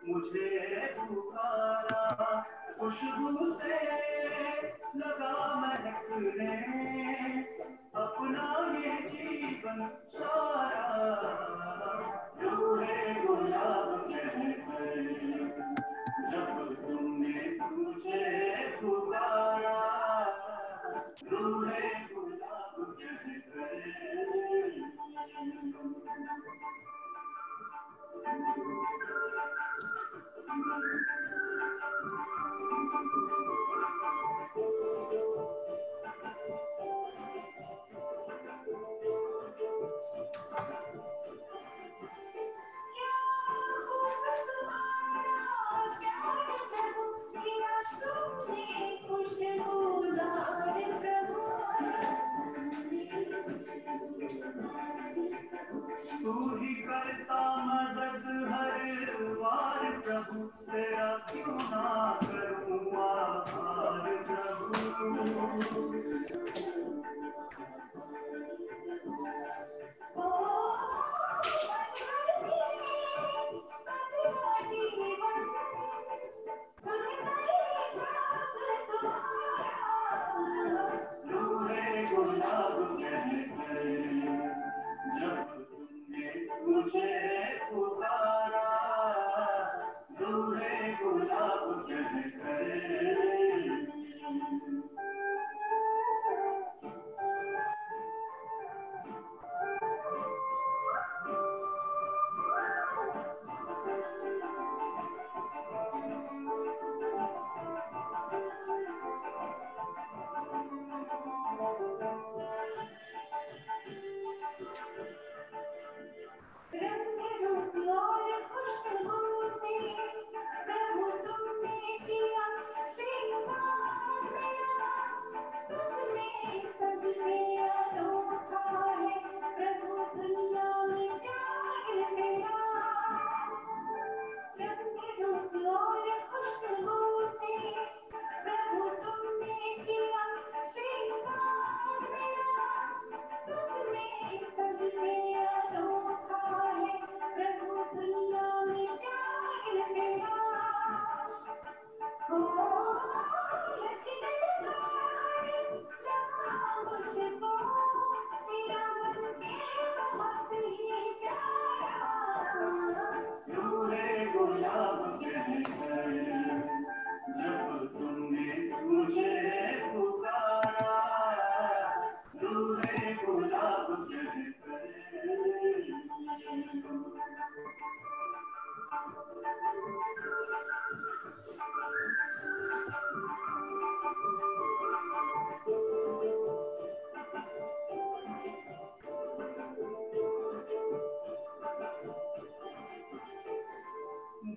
मुझे पुकारा, खुशबू से लगा महकने अपना ये जीवन सारा, रूहे गुलाब कहकर जब तुमने मुझे पुकारा, रूहे गुलाब कहकर। तू ही करता मदद हर बार प्रभु, तेरा क्यों ना करूं आभार प्रभु। रूहे गुलाब कहकर जब तुमने मुझे पुकारा, रूहे गुलाब कहकर।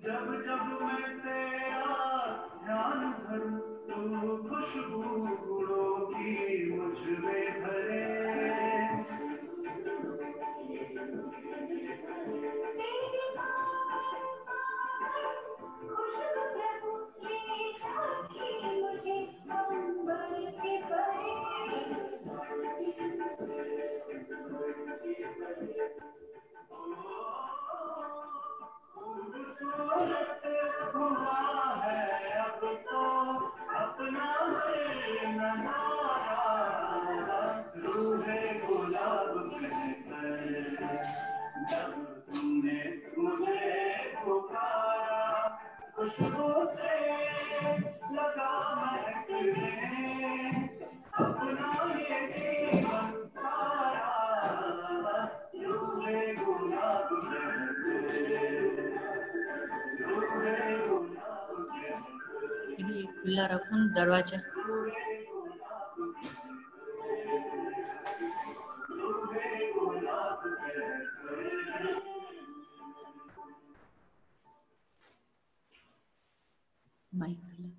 जब जब मैं तेरा ध्यान धरूं, तू खुशबू गुलों की मुझ में भरे। हुआ है अब तो अपना नजारा, रूहे गुलाब कहकर जब तुमने मुझे पुकारा, खुशबू से लगा महकने अपना ये जीवन सारा, रूहे गुलाब ये खुला रखूं दरवाजा। माइक खुला।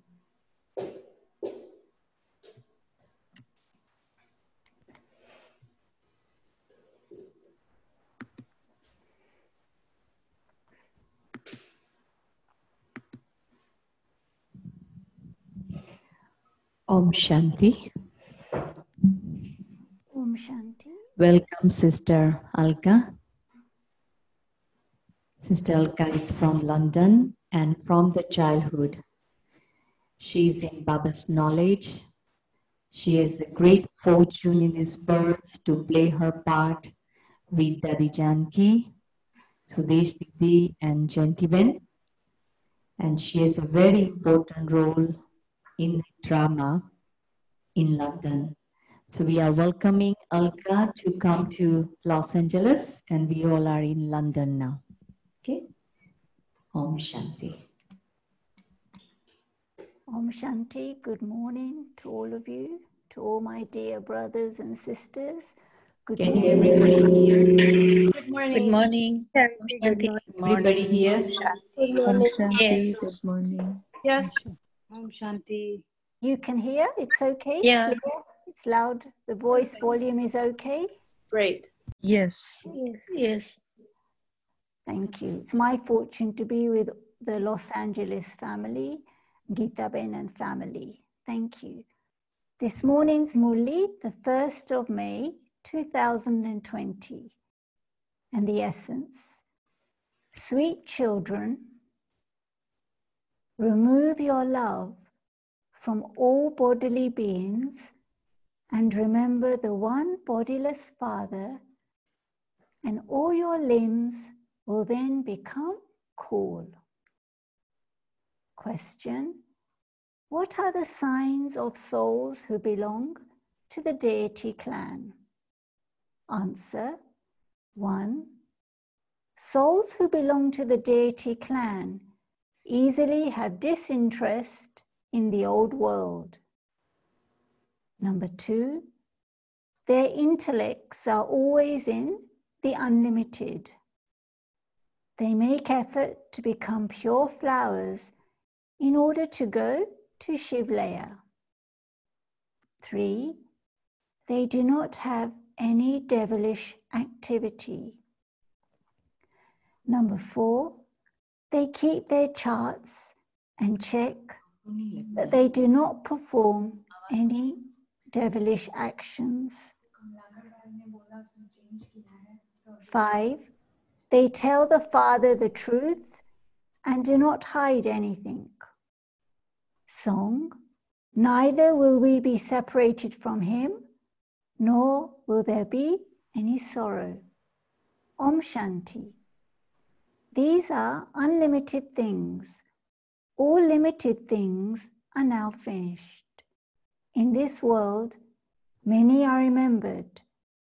Om Shanti. Om Shanti. Welcome, Sister Alka. Sister Alka is from London and from the childhood. She is in Baba's knowledge. She has a great fortune in this birth to play her part with Dadi Janki, Sudesh Didi and Jantiben. And she has a very important role in drama in London. So we are welcoming Alka to come to Los Angeles, and we all are in London now. Okay? Om Shanti. Om Shanti, good morning to all of you, to all my dear brothers and sisters. Good Can morning. you everybody hear? Good morning. Good morning. Shanti, good Shanti. morning. Everybody here? Good Om morning. Shanti. Yes. Good morning. Yes. Om Shanti. You can hear? It's okay? Yeah. Clear? It's loud? The voice volume is okay? Great. Yes. Yes. Thank you. It's my fortune to be with the Los Angeles family, Gita Ben and family. Thank you. This morning's Murli, the 1st of May, 2020. And the essence. Sweet children, remove your love from all bodily beings and remember the one bodiless Father, and all your limbs will then become cool. Question: what are the signs of souls who belong to the deity clan? Answer: 1. Souls who belong to the deity clan easily have disinterest in the old world. Number 2, their intellects are always in the unlimited. They make effort to become pure flowers in order to go to Shivlaya. 3, they do not have any devilish activity. Number 4, they keep their charts and check that they do not perform any devilish actions. 5, they tell the Father the truth and do not hide anything. Song: neither will we be separated from him, nor will there be any sorrow. Om Shanti. These are unlimited things. All limited things are now finished. In this world, many are remembered.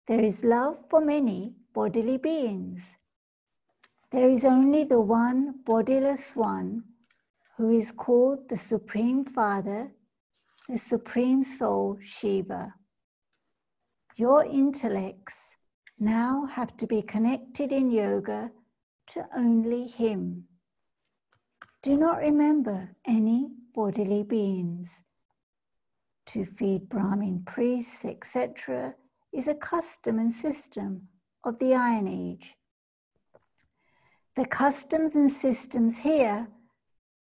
There is love for many bodily beings. There is only the one bodiless one who is called the Supreme Father, the Supreme Soul Shiva. Your intellects now have to be connected in yoga to only him. Do not remember any bodily beings. To feed Brahmin priests, etc., is a custom and system of the Iron Age. The customs and systems here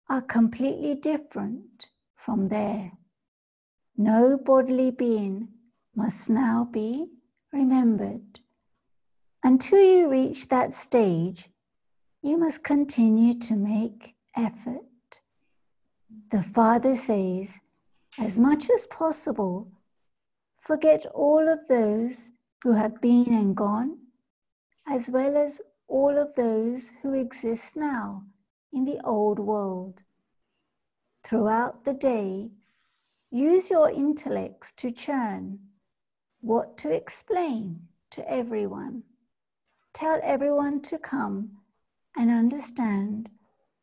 are completely different from there. No bodily being must now be remembered. Until you reach that stage, you must continue to make effort. The Father says, as much as possible, forget all of those who have been and gone, as well as all of those who exist now in the old world. Throughout the day, use your intellects to churn what to explain to everyone. Tell everyone to come and understand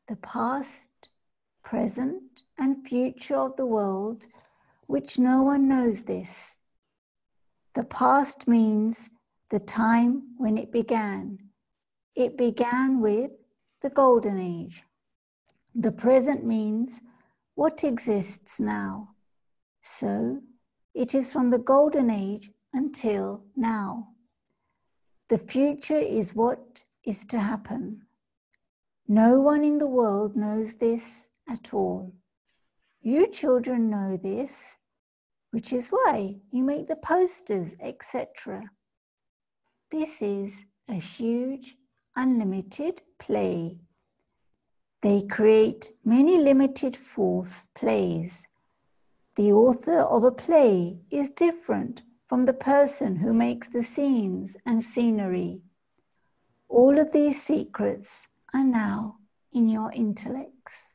the past, present, and future of the world, which no one knows this. The past means the time when it began. It began with the Golden Age. The present means what exists now. So it is from the Golden Age until now. The future is what is to happen. No one in the world knows this at all. You children know this, which is why you make the posters, etc. This is a huge, unlimited play. They create many limited false plays. The author of a play is different from the person who makes the scenes and scenery. All of these secrets are now in your intellects.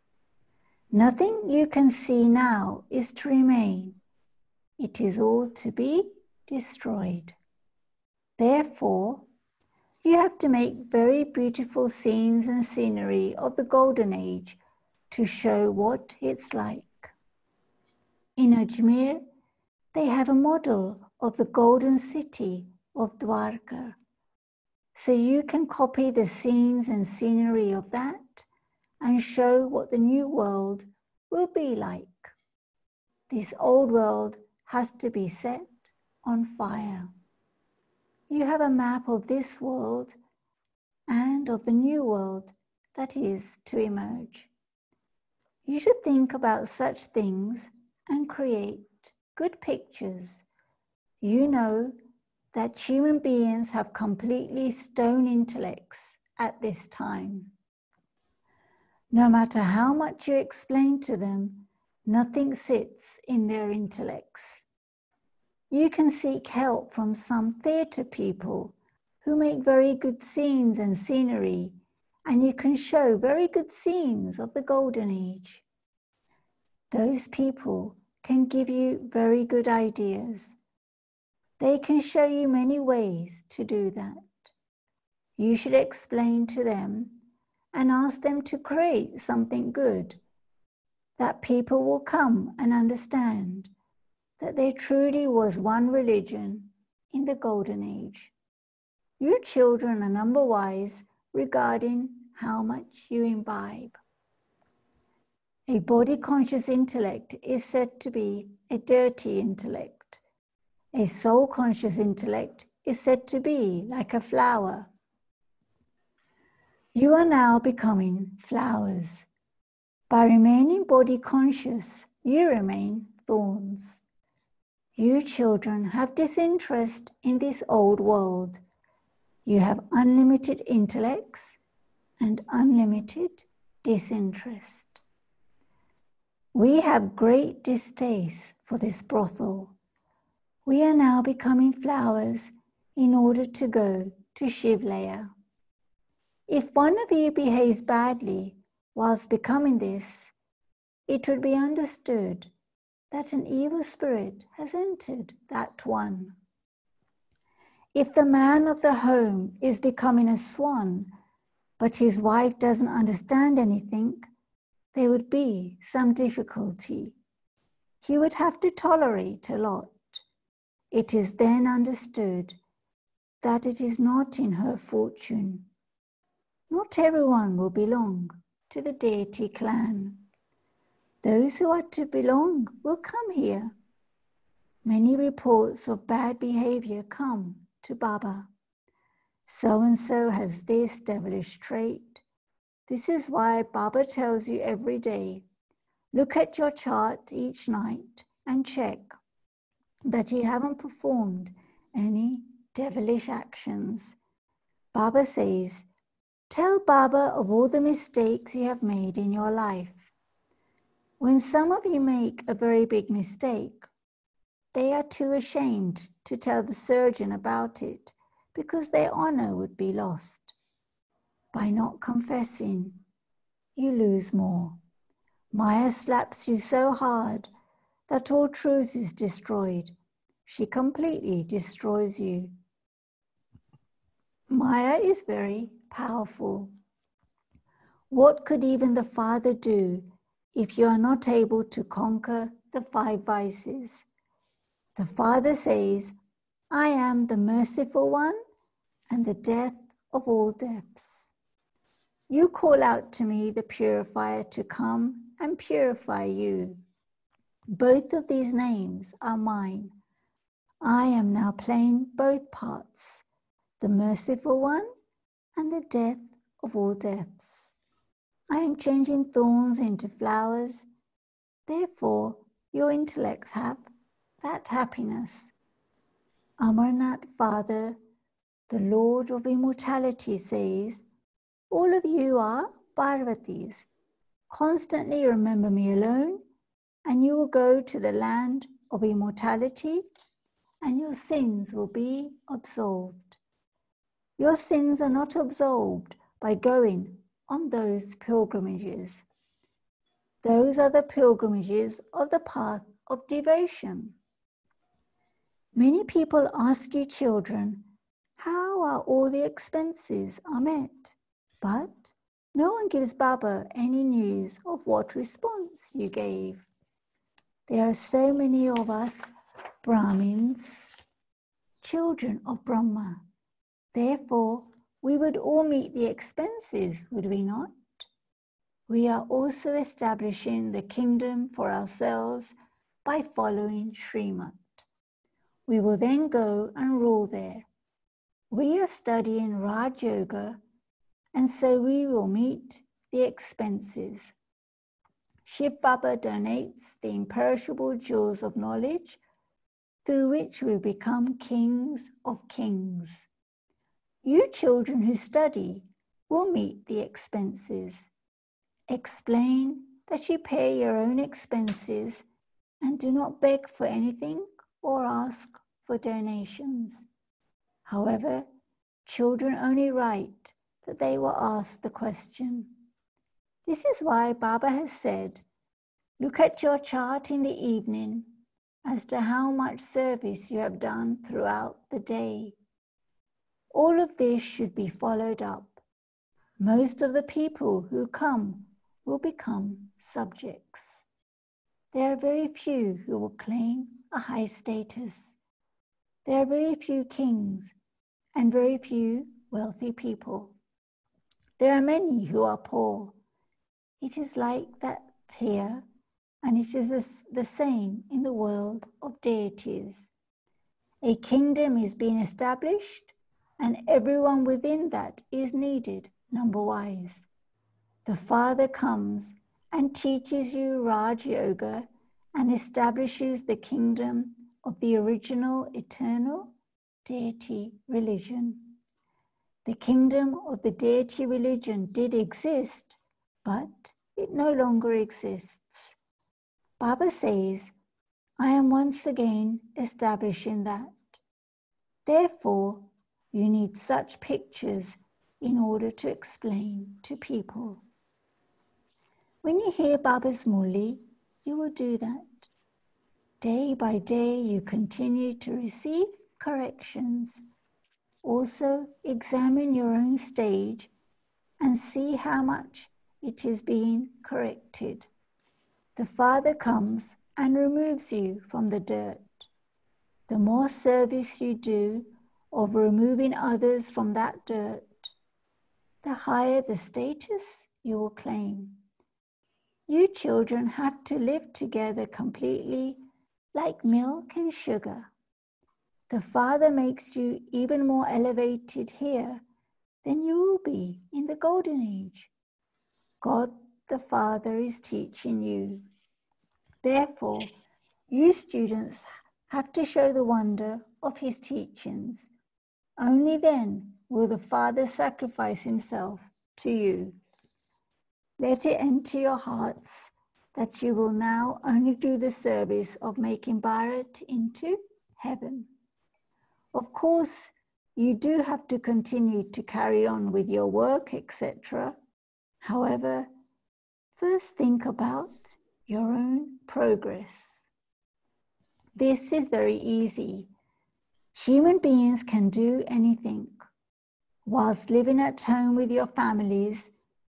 Nothing you can see now is to remain. It is all to be destroyed. Therefore, you have to make very beautiful scenes and scenery of the Golden Age to show what it's like. In Ajmer, they have a model of the golden city of Dwarka. So you can copy the scenes and scenery of that and show what the new world will be like. This old world has to be set on fire. You have a map of this world and of the new world that is to emerge. You should think about such things and create good pictures. You know that human beings have completely stone intellects at this time. No matter how much you explain to them, nothing sits in their intellects. You can seek help from some theatre people who make very good scenes and scenery, and you can show very good scenes of the Golden Age. Those people can give you very good ideas. They can show you many ways to do that. You should explain to them and ask them to create something good, that people will come and understand that there truly was one religion in the Golden Age. You children are number wise regarding how much you imbibe. A body-conscious intellect is said to be a dirty intellect. A soul-conscious intellect is said to be like a flower. You are now becoming flowers. By remaining body-conscious, you remain thorns. You children have disinterest in this old world. You have unlimited intellects and unlimited disinterest. We have great distaste for this brothel. We are now becoming flowers in order to go to Shivlaya. If one of you behaves badly whilst becoming this, it would be understood that an evil spirit has entered that one. If the man of the home is becoming a swan, but his wife doesn't understand anything, there would be some difficulty. He would have to tolerate a lot. It is then understood that it is not in her fortune. Not everyone will belong to the deity clan. Those who are to belong will come here. Many reports of bad behavior come to Baba. So-and-so has this devilish trait. This is why Baba tells you every day, look at your chart each night and check that you haven't performed any devilish actions. Baba says, tell Baba of all the mistakes you have made in your life. When some of you make a very big mistake, they are too ashamed to tell the surgeon about it because their honor would be lost. By not confessing, you lose more. Maya slaps you so hard that all truth is destroyed. She completely destroys you. Maya is very powerful. What could even the Father do if you are not able to conquer the 5 vices? The Father says, I am the merciful one and the death of all deaths. You call out to me, the purifier, to come and purify you. Both of these names are mine. I am now playing both parts, the merciful one and the death of all deaths. I am changing thorns into flowers. Therefore, your intellects have that happiness. Amarnath Father, the Lord of Immortality, says, all of you are Parvatis, Constantly remember me alone, and you will go to the land of immortality, and your sins will be absolved. Your sins are not absolved by going on those pilgrimages. Those are the pilgrimages of the path of devotion. Many people ask you children, how are all the expenses are met? But no one gives Baba any news of what response you gave. There are so many of us Brahmins, children of Brahma. Therefore, we would all meet the expenses, would we not? We are also establishing the kingdom for ourselves by following Srimad. We will then go and rule there. We are studying Raj Yoga, and so we will meet the expenses. Shiv Baba donates the imperishable jewels of knowledge through which we become kings of kings. You children who study will meet the expenses. Explain that you pay your own expenses and do not beg for anything or ask for donations. However, children only write that they will ask the question. This is why Baba has said, look at your chart in the evening as to how much service you have done throughout the day. All of this should be followed up. Most of the people who come will become subjects. There are very few who will claim a high status. There are very few kings and very few wealthy people. There are many who are poor. It is like that here, and it is the same in the world of deities. A kingdom is being established, and everyone within that is needed, number-wise. The Father comes and teaches you Raj Yoga and establishes the kingdom of the original eternal deity religion. The kingdom of the deity religion did exist, but it no longer exists. Baba says, I am once again establishing that. Therefore, you need such pictures in order to explain to people. When you hear Baba's Murli, you will do that. Day by day, you continue to receive corrections. Also, examine your own stage and see how much it is being corrected. The Father comes and removes you from the dirt. The more service you do of removing others from that dirt, the higher the status you will claim. You children have to live together completely like milk and sugar. The Father makes you even more elevated here than you will be in the Golden Age. God the Father is teaching you. Therefore, you students have to show the wonder of his teachings. Only then will the Father sacrifice himself to you. Let it enter your hearts that you will now only do the service of making Bharat into heaven. Of course, you do have to continue to carry on with your work, etc. However, first think about your own progress. This is very easy. Human beings can do anything. Whilst living at home with your families,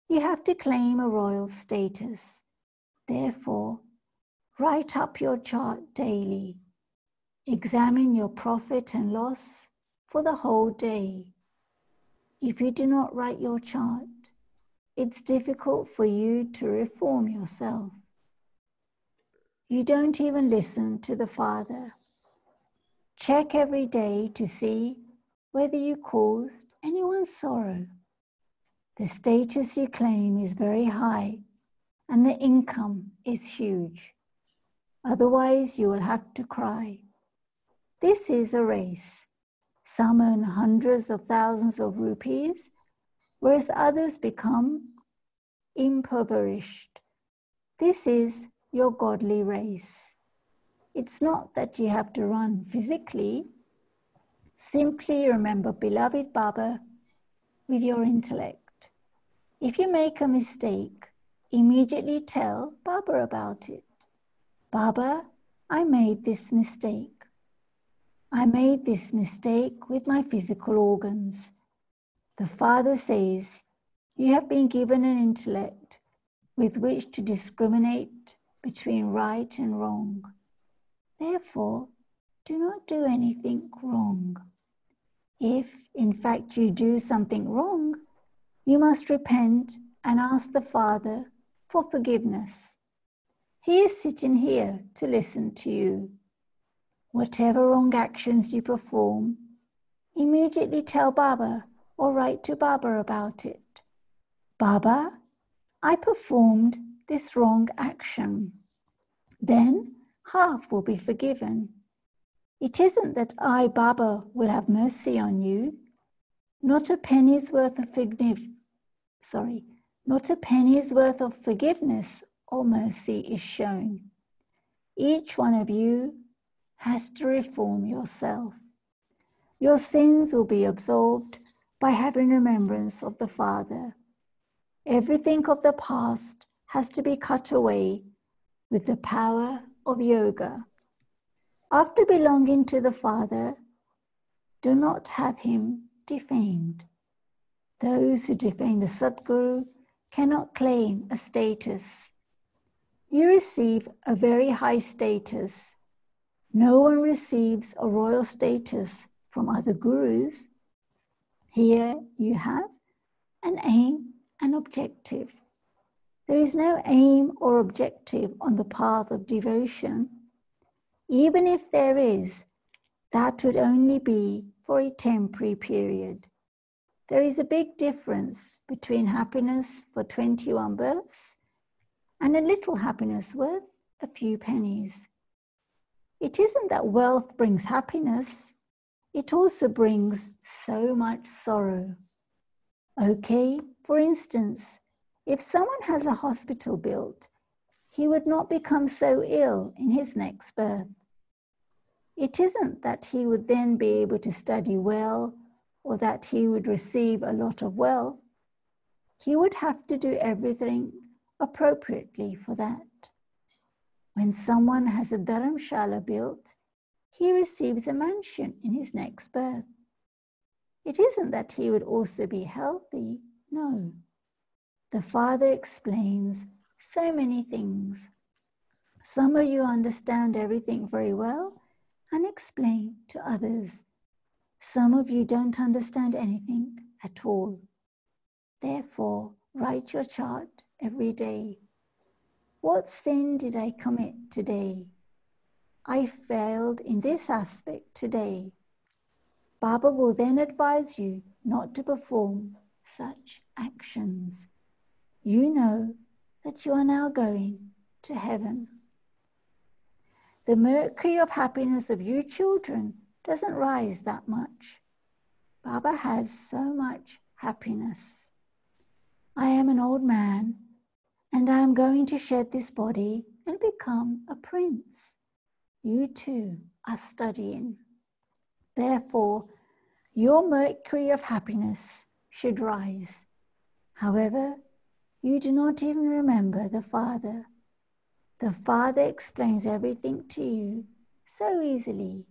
you have to claim a royal status. Therefore, write up your chart daily. Examine your profit and loss for the whole day. If you do not write your chart, it's difficult for you to reform yourself. You don't even listen to the Father. Check every day to see whether you caused anyone's sorrow. The status you claim is very high and the income is huge. Otherwise, you will have to cry. This is a race. Some earn hundreds of thousands of rupees, whereas others become impoverished. This is your godly race. It's not that you have to run physically. Simply remember beloved Baba with your intellect. If you make a mistake, immediately tell Baba about it. Baba, I made this mistake. I made this mistake with my physical organs. The Father says, you have been given an intellect with which to discriminate between right and wrong. Therefore, do not do anything wrong. If, in fact, you do something wrong, you must repent and ask the Father for forgiveness. He is sitting here to listen to you. Whatever wrong actions you perform, immediately tell Baba or write to Baba about it. Baba, I performed this wrong action. Then half will be forgiven. It isn't that I, Baba, will have mercy on you. Not a penny's worth of forgiveness or mercy is shown. Each one of you has to reform yourself. Your sins will be absolved by having remembrance of the Father. Everything of the past has to be cut away with the power of yoga. After belonging to the Father, do not have him defamed. Those who defame the Sadguru cannot claim a status. You receive a very high status. No one receives a royal status from other gurus. Here you have an aim and objective. There is no aim or objective on the path of devotion. Even if there is, that would only be for a temporary period. There is a big difference between happiness for 21 births and a little happiness worth a few pennies. It isn't that wealth brings happiness, it also brings so much sorrow. Okay, for instance, if someone has a hospital built, he would not become so ill in his next birth. It isn't that he would then be able to study well or that he would receive a lot of wealth. He would have to do everything appropriately for that. When someone has a dharamshala built, he receives a mansion in his next birth. It isn't that he would also be healthy, no. The Father explains so many things. Some of you understand everything very well and explain to others. Some of you don't understand anything at all. Therefore, write your chart every day. What sin did I commit today? I failed in this aspect today. Baba will then advise you not to perform such actions. You know that you are now going to heaven. The mercury of happiness of you children doesn't rise that much. Baba has so much happiness. I am an old man and I am going to shed this body and become a prince. You too are studying. Therefore, your mercury of happiness should rise. However, you do not even remember the Father. The Father explains everything to you so easily.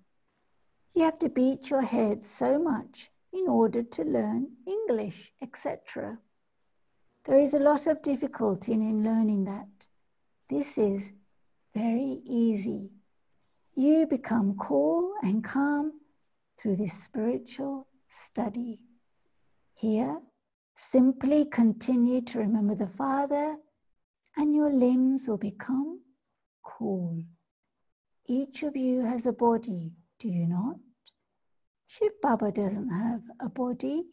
You have to beat your head so much in order to learn English, etc. There is a lot of difficulty in learning that. This is very easy. You become cool and calm through this spiritual study. Here, simply continue to remember the Father and your limbs will become cool. Each of you has a body, do you not? Shiv Baba doesn't have a body.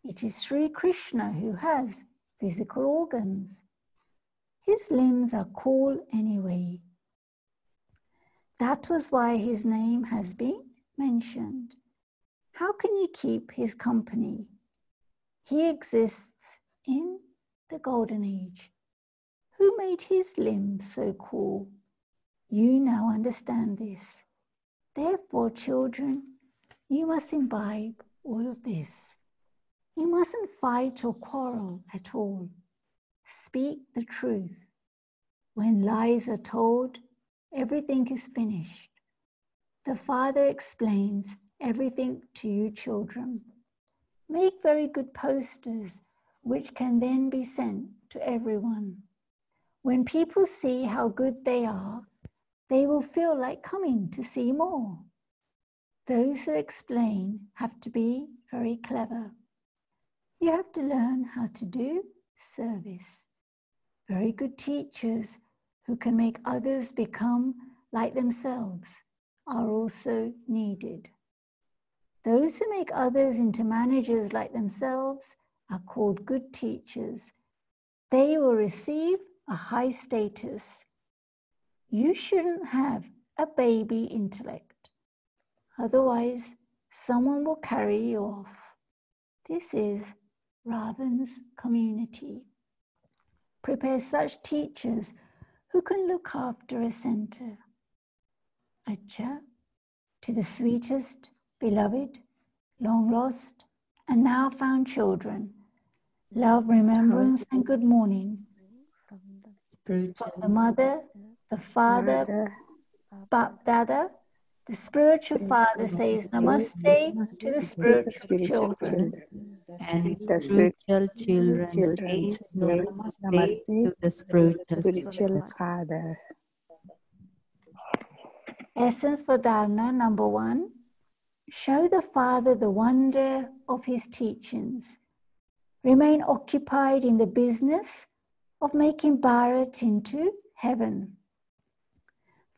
It is Sri Krishna who has physical organs. His limbs are cool anyway. That was why his name has been mentioned. How can you keep his company? He exists in the Golden Age. Who made his limbs so cool? You now understand this. Therefore, children, you must imbibe all of this. You mustn't fight or quarrel at all. Speak the truth. When lies are told, everything is finished. The Father explains everything to you children. Make very good posters which can then be sent to everyone. When people see how good they are, they will feel like coming to see more. Those who explain have to be very clever. You have to learn how to do service. Very good teachers who can make others become like themselves are also needed. Those who make others into managers like themselves are called good teachers. They will receive a high status. You shouldn't have a baby intellect. Otherwise, someone will carry you off. This is Ravan's community. Prepare such teachers who can look after a center. Acha, to the sweetest, beloved, long lost, and now found children, love, remembrance, and good morning. From the mother, the father, Bap Dada, the spiritual father says namaste to the spiritual children. And The spiritual children children says say namaste to the spiritual spiritual father. father. Essence for Dharana, number 1, show the Father the wonder of his teachings. Remain occupied in the business of making Bharat into heaven.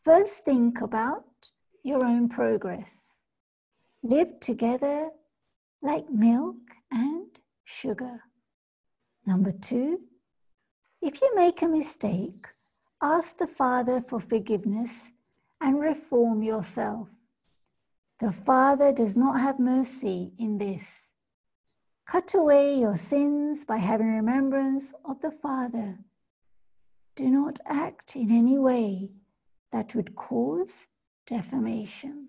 First, think about your own progress. Live together like milk and sugar. Number 2, if you make a mistake, ask the Father for forgiveness and reform yourself. The Father does not have mercy in this. Cut away your sins by having remembrance of the Father. Do not act in any way that would cause defamation.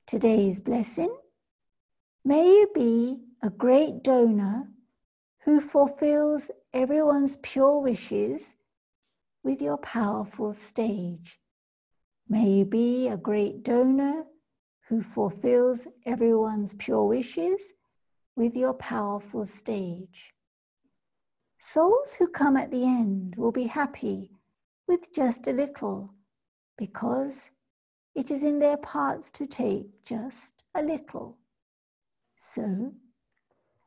Today's blessing, may you be a great donor who fulfills everyone's pure wishes with your powerful stage. May you be a great donor who fulfills everyone's pure wishes with your powerful stage. Souls who come at the end will be happy with just a little, because it is in their parts to take just a little. So,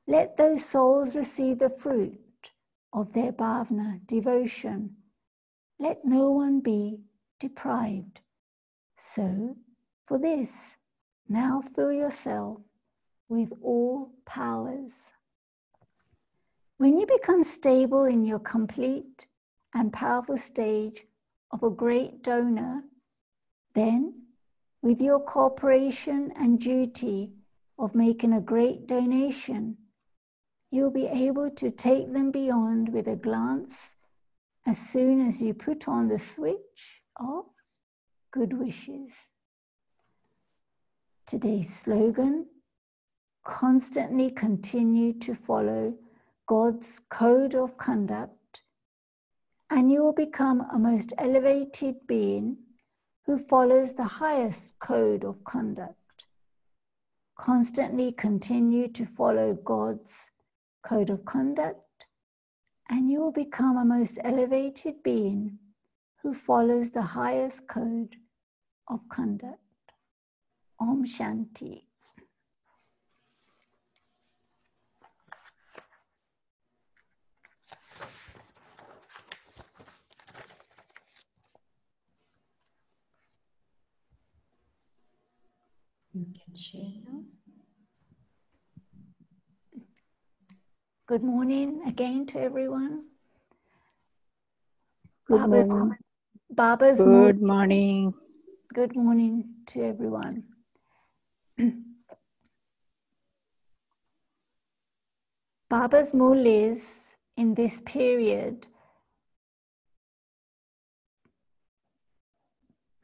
let those souls receive the fruit of their bhavna, devotion. Let no one be deprived. So, for this, now fill yourself with all powers. When you become stable in your complete and powerful stage of a great donor, then, with your cooperation and duty of making a great donation, you'll be able to take them beyond with a glance as soon as you put on the switch of good wishes. Today's slogan, constantly continue to follow God's code of conduct, and you will become a most elevated being who follows the highest code of conduct. Constantly continue to follow God's code of conduct, and you will become a most elevated being who follows the highest code of conduct. Om Shanti. You can share now. Good morning again to everyone. Good morning. Baba's Good morning. Good morning to everyone. Baba's Murlis in this period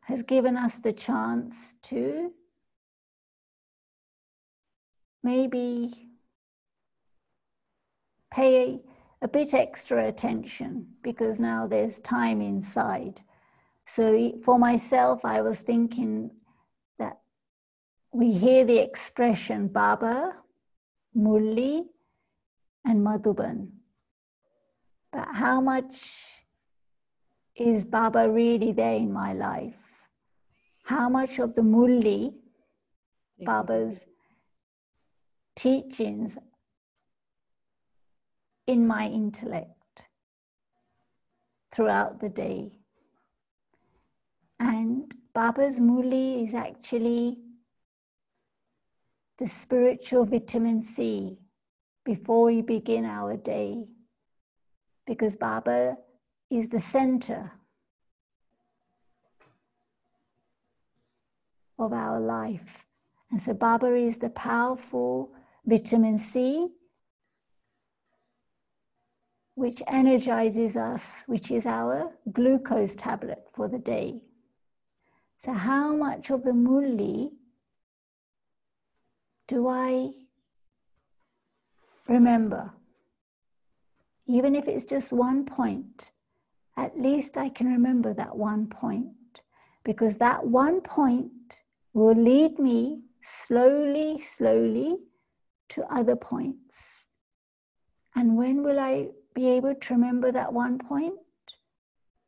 has given us the chance to maybe pay a bit extra attention, because now there's time inside. So for myself, I was thinking that we hear the expression Baba, Murli, and Madhuban. But how much is Baba really there in my life? How much of the Murli, Baba's teachings, in my intellect throughout the day? And Baba's Murli is actually the spiritual vitamin C before we begin our day, because Baba is the center of our life. And so Baba is the powerful vitamin C which energizes us, which is our glucose tablet for the day. So how much of the Murli do I remember? Even if it's just 1 point, at least I can remember that 1 point, because that 1 point will lead me slowly, slowly to other points. And when will I be able to remember that 1 point?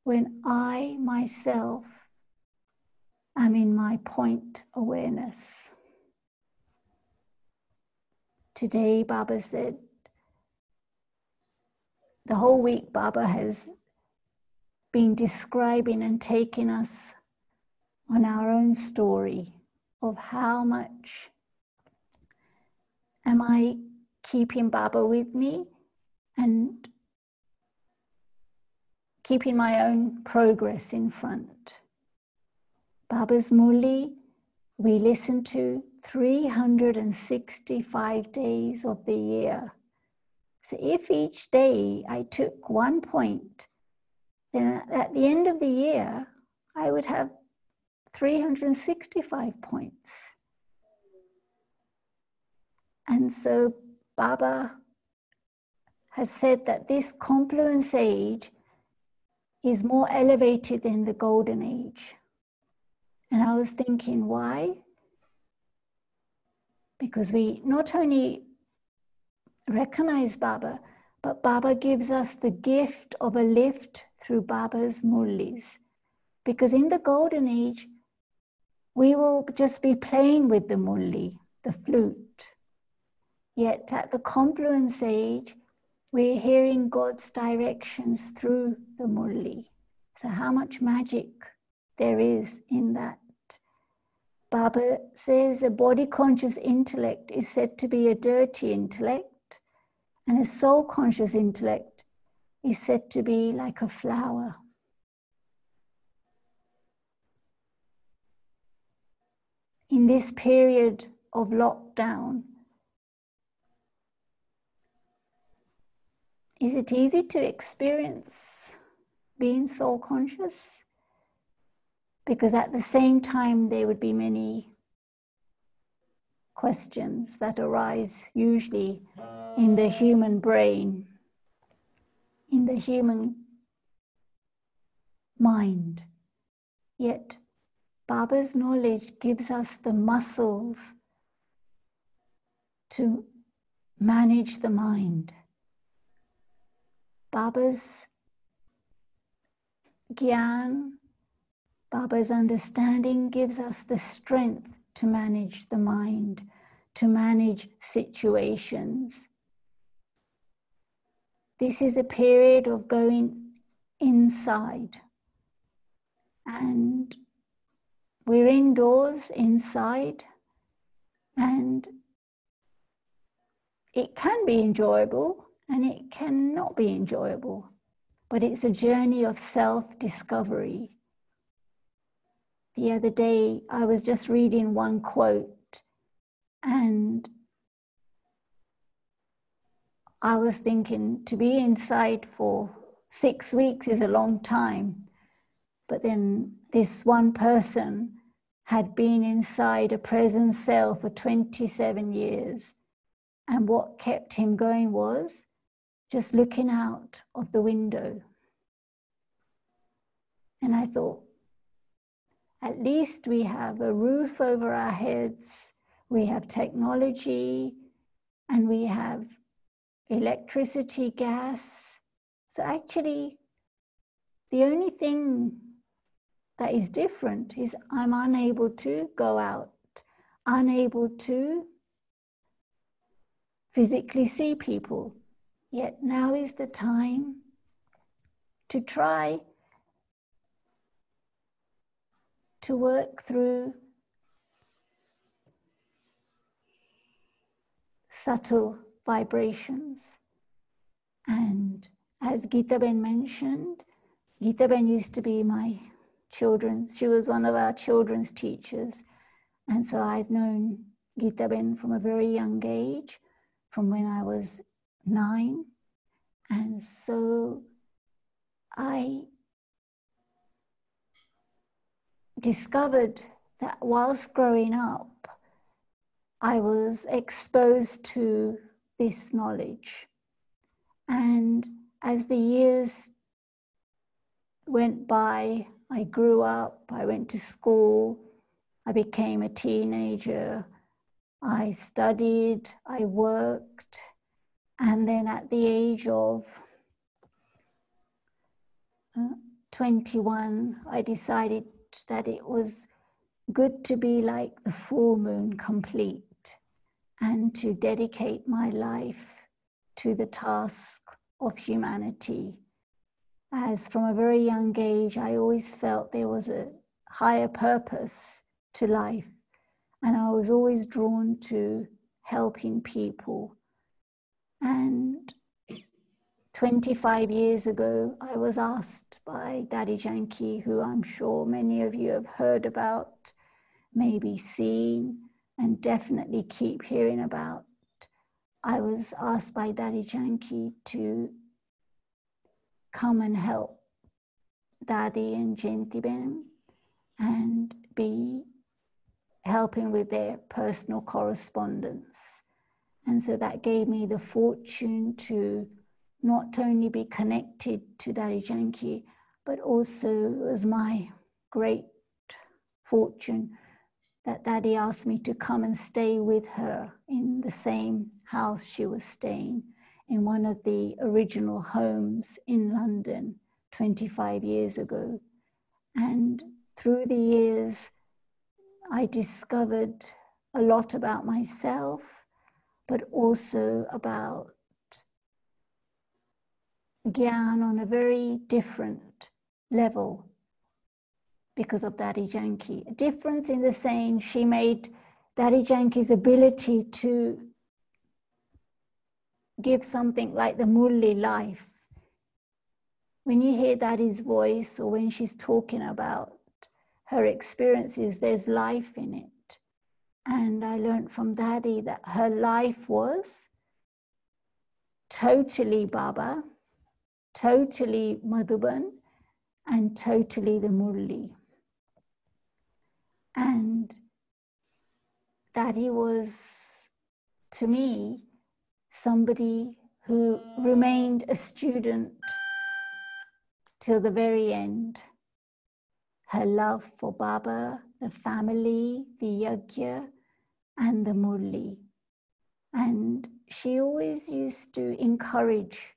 When I myself am in my point awareness. Today, Baba said, the whole week Baba has been describing and taking us on our own story of how much am I keeping Baba with me and keeping my own progress in front. Baba's Murli we listen to 365 days of the year. So if each day I took 1 point, then at the end of the year, I would have 365 points. And so Baba has said that this confluence age is more elevated than the golden age. And I was thinking, why? Because we not only recognize Baba, but Baba gives us the gift of a lift through Baba's Murlis. Because in the golden age, we will just be playing with the Murli, the flute. Yet at the confluence age, we're hearing God's directions through the Murli. So how much magic there is in that. Baba says a body-conscious intellect is said to be a dirty intellect, and a soul-conscious intellect is said to be like a flower. In this period of lockdown, is it easy to experience being soul-conscious? Because at the same time, there would be many questions that arise usually in the human brain, in the human mind. Yet Baba's knowledge gives us the muscles to manage the mind. Baba's Gyan, Baba's understanding gives us the strength to manage the mind, to manage situations. This is a period of going inside. And we're indoors, inside, and it can be enjoyable and it cannot be enjoyable. But it's a journey of self-discovery. The other day, I was just reading one quote and I was thinking, to be inside for 6 weeks is a long time. But then this one person had been inside a prison cell for 27 years. And what kept him going was just looking out of the window. And I thought, at least we have a roof over our heads, we have technology, and we have electricity, gas. So actually, the only thing that is different is I'm unable to go out, unable to physically see people. Yet now is the time to try to work through subtle vibrations. And as Gita Ben mentioned, Gita Ben used to be she was one of our children's teachers. And so I've known Gita Ben from a very young age, from when I was 9. And so I discovered that whilst growing up, I was exposed to this knowledge. And as the years went by, I grew up, I went to school, I became a teenager, I studied, I worked, and then at the age of 21, I decided that it was good to be like the full moon, complete, and to dedicate my life to the task of humanity. As from a very young age, I always felt there was a higher purpose to life, and I was always drawn to helping people. And 25 years ago, I was asked by Daddy Janki, who I'm sure many of you have heard about, maybe seen, and definitely keep hearing about. I was asked by Daddy Janki to come and help Daddy and Jentiben and be helping with their personal correspondence. And so that gave me the fortune to not only be connected to Daddy Janki, but also it was my great fortune that Daddy asked me to come and stay with her in the same house she was staying, in one of the original homes in London 25 years ago. And through the years, I discovered a lot about myself, but also about Gyan on a very different level because of Daddy Janki. A difference in the saying she made Daddy Janki's ability to give something like the Murli life. When you hear Daddy's voice or when she's talking about her experiences, there's life in it. And I learned from Daddy that her life was totally Baba, totally Madhuban, and totally the Murli. And Daddy was, to me, somebody who remained a student till the very end. Her love for Baba, the family, the yajna, and the Murli. And she always used to encourage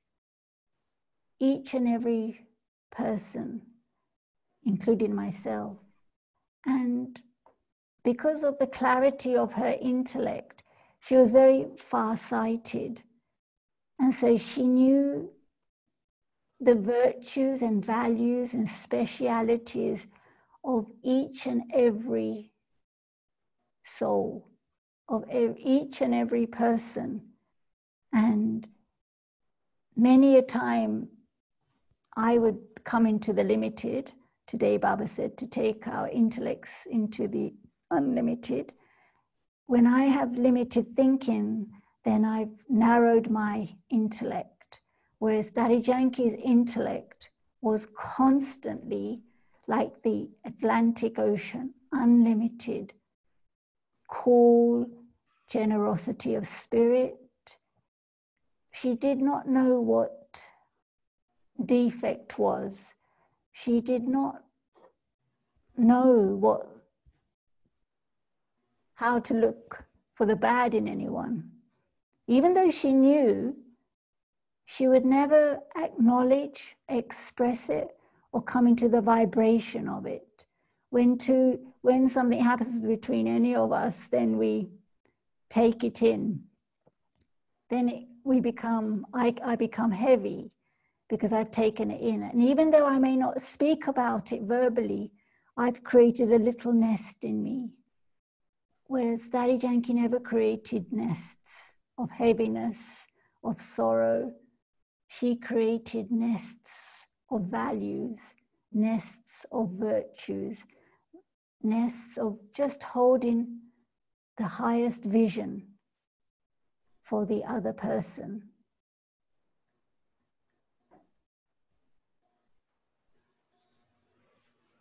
each and every person, including myself. And because of the clarity of her intellect, she was very far-sighted. And so she knew the virtues and values and specialities of each and every soul, of each and every person. And many a time I would come into the limited. Today Baba said to take our intellects into the unlimited. When I have limited thinking, then I've narrowed my intellect. Whereas Daddy Janki's intellect was constantly like the Atlantic Ocean, unlimited, cool generosity of spirit. She did not know what defect was. She did not know how to look for the bad in anyone. Even though she knew, she would never acknowledge, express it, or come into the vibration of it. When something happens between any of us, then we take it in. Then I become heavy because I've taken it in. And even though I may not speak about it verbally, I've created a little nest in me. Whereas Daddy Janki never created nests of heaviness, of sorrow. She created nests of values, nests of virtues, nests of just holding the highest vision for the other person.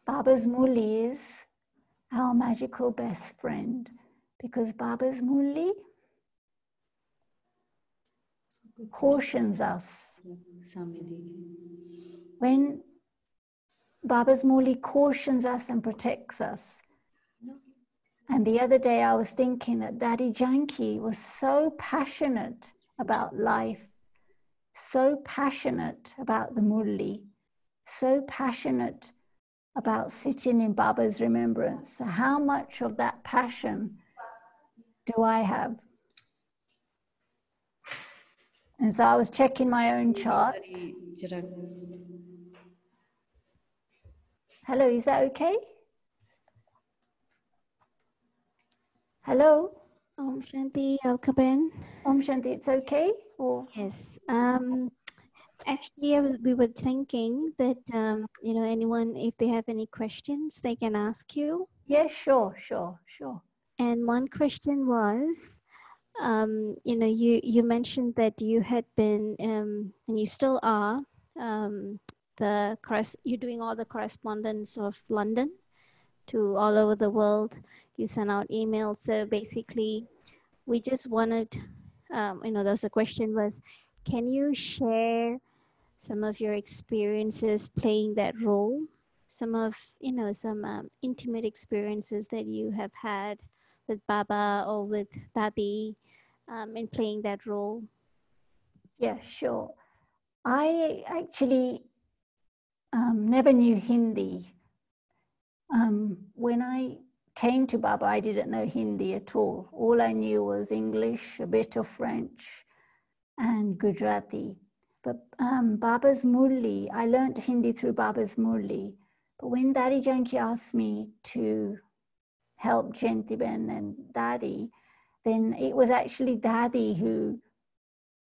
Baba's Murli is our magical best friend, because Baba's Murli cautions us. When Baba's Murli cautions us and protects us. And the other day I was thinking that Daddy Janki was so passionate about life, so passionate about the Murli, so passionate about sitting in Baba's remembrance. So how much of that passion do I have? And so I was checking my own chart. Hello, is that okay? Hello? Om Shanti, Alka Ben. Om Shanti, it's okay? Or? Yes. Actually, we were thinking that, anyone, if they have any questions, they can ask you. Yeah, sure. And one question was, you mentioned that you had been, and you still are, you're doing all the correspondence of London to all over the world. You send out emails. So basically, we just wanted, there was a question was, can you share some of your experiences playing that role? Some intimate experiences that you have had with Baba or with Dadi in playing that role? Yeah, sure. I actually never knew Hindi. When I came to Baba, I didn't know Hindi at all. All I knew was English, a bit of French, and Gujarati. But Baba's Murli, I learned Hindi through Baba's Murli. But when Daddy Janki asked me to help Jentiben and Dadi, then it was actually Dadi who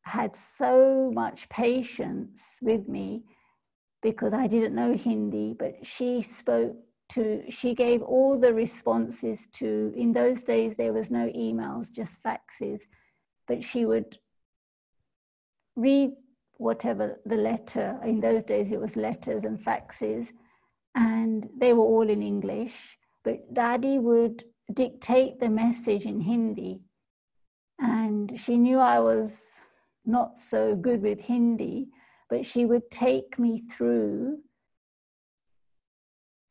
had so much patience with me because I didn't know Hindi, but she gave all the responses to, in those days there was no emails, just faxes, but she would read whatever the letter, in those days it was letters and faxes, and they were all in English, but Daddy would dictate the message in Hindi. And she knew I was not so good with Hindi, but she would take me through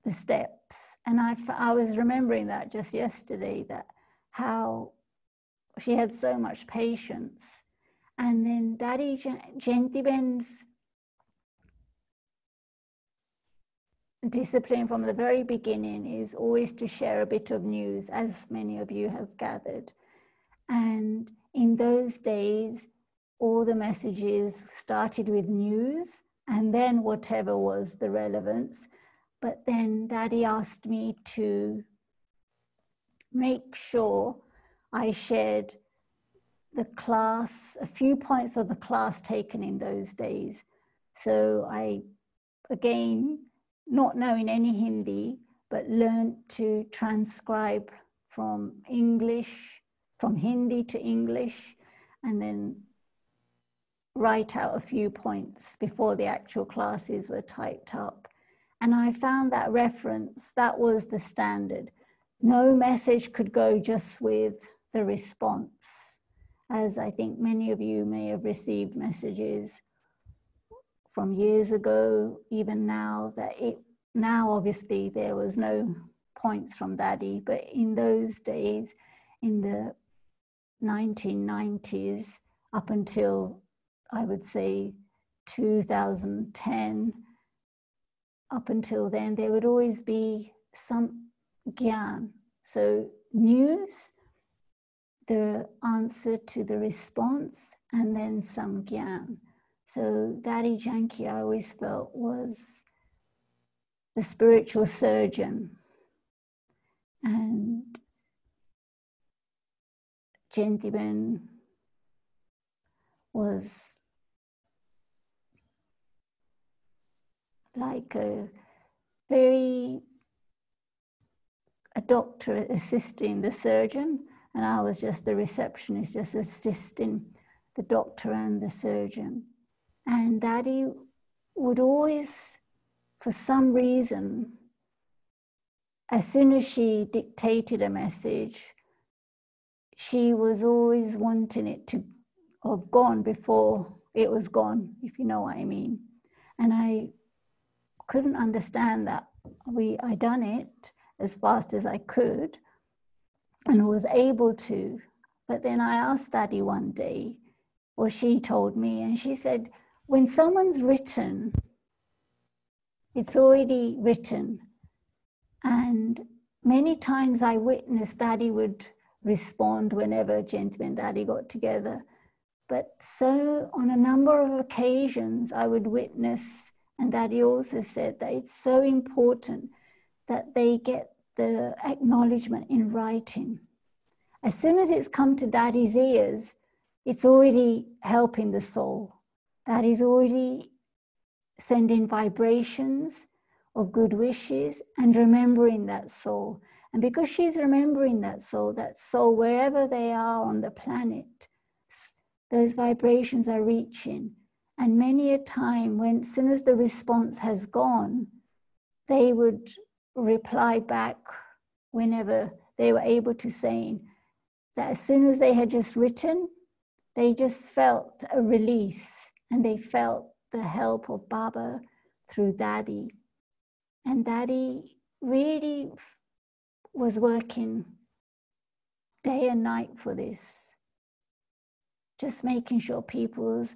the steps. And I was remembering that just yesterday, that how she had so much patience. And then Daddy Jentiben's discipline from the very beginning is always to share a bit of news, as many of you have gathered. And in those days, all the messages started with news and then whatever was the relevance. But then Daddy asked me to make sure I shared the class, a few points of the class taken in those days. So I, again, not knowing any Hindi, but learned to transcribe from Hindi to English, and then write out a few points before the actual classes were typed up. And I found that reference, that was the standard. No message could go just with the response, as I think many of you may have received messages from years ago, even now, now obviously there was no points from Daddy, but in those days, in the 1990s, up until I would say 2010, up until then, there would always be some gyan. So news, the answer to the response, and then some gyan. So Daddy Janki, I always felt, was the spiritual surgeon. And Jentiben was like a doctor assisting the surgeon, and I was just the receptionist, just assisting the doctor and the surgeon. And Daddy would always, for some reason, as soon as she dictated a message, she was always wanting it to have gone before it was gone, if you know what I mean. And I couldn't understand that. I done it as fast as I could and was able to. But then I asked Daddy one day, or she told me, and she said, when someone's written, it's already written. And many times I witnessed Daddy would respond whenever Gentleman and Daddy got together. But so on a number of occasions I would witness, and Daddy also said that it's so important that they get the acknowledgement in writing. As soon as it's come to Daddy's ears, it's already helping the soul. Daddy's already sending vibrations of good wishes and remembering that soul. And because she's remembering that soul, wherever they are on the planet, those vibrations are reaching. And many a time, as soon as the response has gone, they would reply back whenever they were able to, saying that as soon as they had just written, they just felt a release, and they felt the help of Baba through Daddy. And Daddy really was working day and night for this, just making sure people's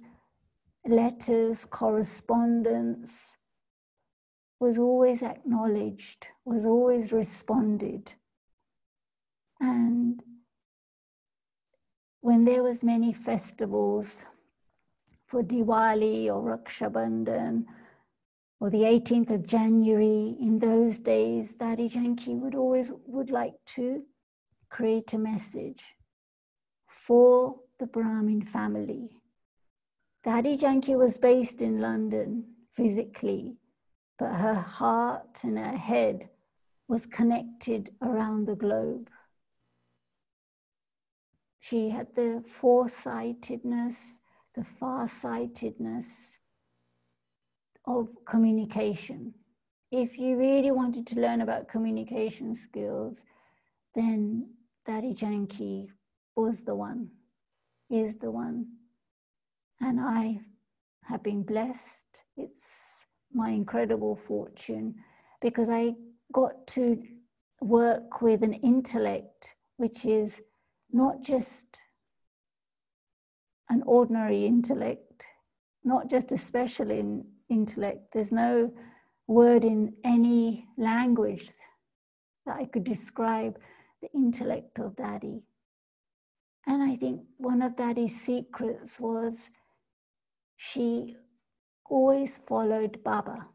letters, correspondence was always acknowledged, was always responded. And when there was many festivals for Diwali or Raksha Bandhan or the 18th of January, in those days, Daddy Janki would like to create a message for the Brahmin family. Daddy Janki was based in London physically, but her heart and her head was connected around the globe. She had the foresightedness, the farsightedness of communication. If you really wanted to learn about communication skills, then Daddy Janki was the one, is the one. And I have been blessed. It's my incredible fortune because I got to work with an intellect which is not just an ordinary intellect, not just a special intellect. There's no word in any language that I could describe the intellect of Daddy. And I think one of Daddy's secrets was she always followed Baba.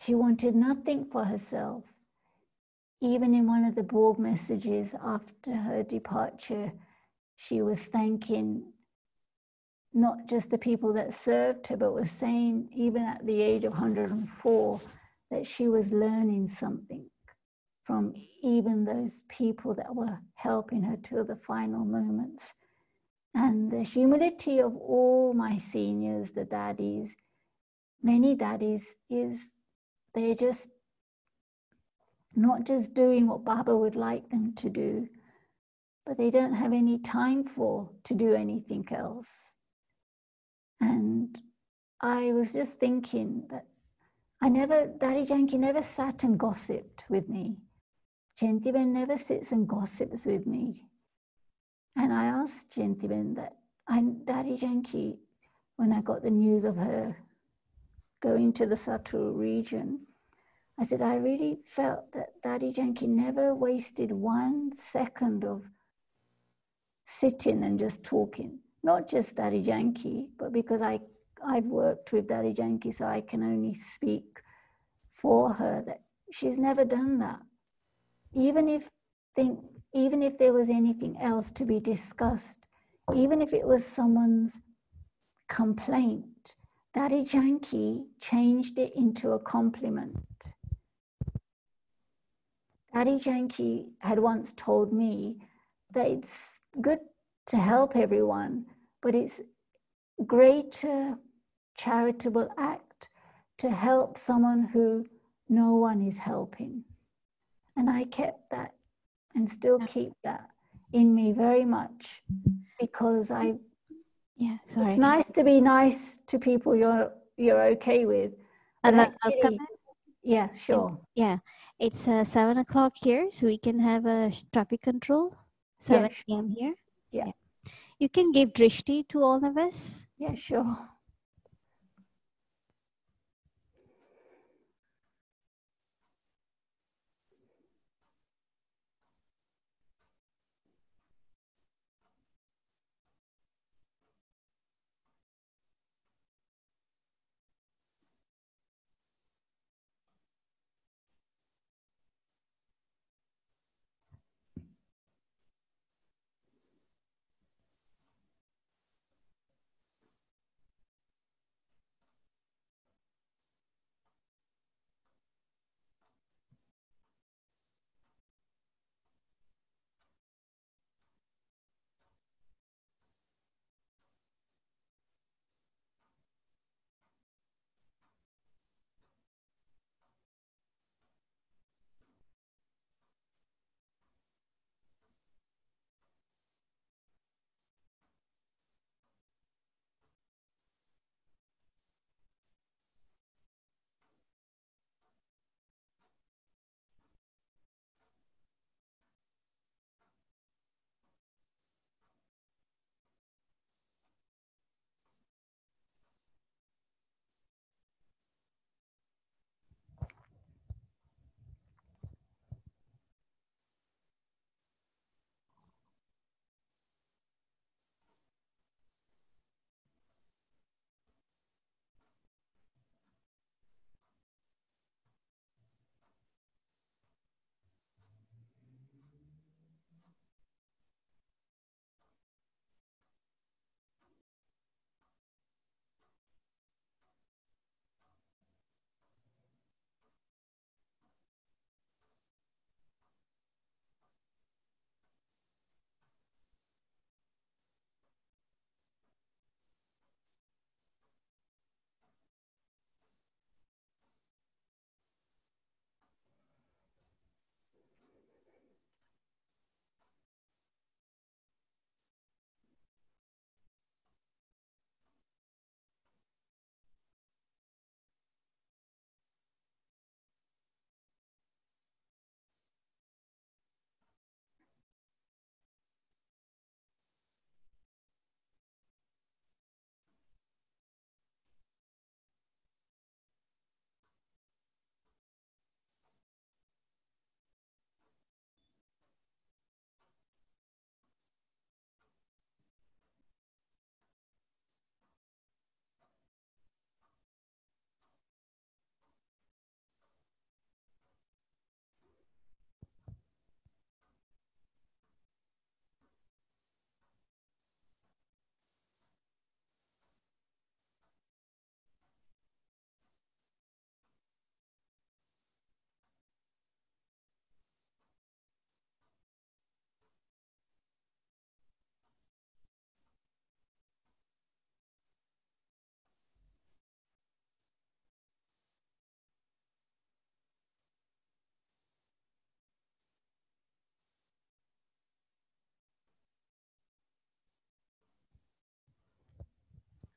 She wanted nothing for herself. Even in one of the Borg messages after her departure, she was thanking not just the people that served her, but was saying, even at the age of 104, that she was learning something from even those people that were helping her till the final moments. And the humility of all my seniors, the daddies, many daddies, is they're just not just doing what Baba would like them to do, but they don't have any time to do anything else. And I was just thinking that Daddy Janki never sat and gossiped with me. Jentiben never sits and gossips with me. And I asked Jentiben that, Daddy Janki, when I got the news of her going to the Satu region, I said, I really felt that Daddy Janki never wasted 1 second of sitting and just talking. Not just Daddy Janki, but because I've worked with Daddy Janki, so I can only speak for her, that she's never done that. Even if there was anything else to be discussed, even if it was someone's complaint, Daddy Janki changed it into a compliment. Daddy Janki had once told me that it's good to help everyone, but it's a greater charitable act to help someone who no one is helping. And I kept that and still keep that in me very much, because it's nice to be nice to people you're okay with. But I'll come in. Yeah, sure. Yeah, it's 7 o'clock here, so we can have a traffic control. 7 p.m. here. Yeah. You can give drishti to all of us. Yeah, sure.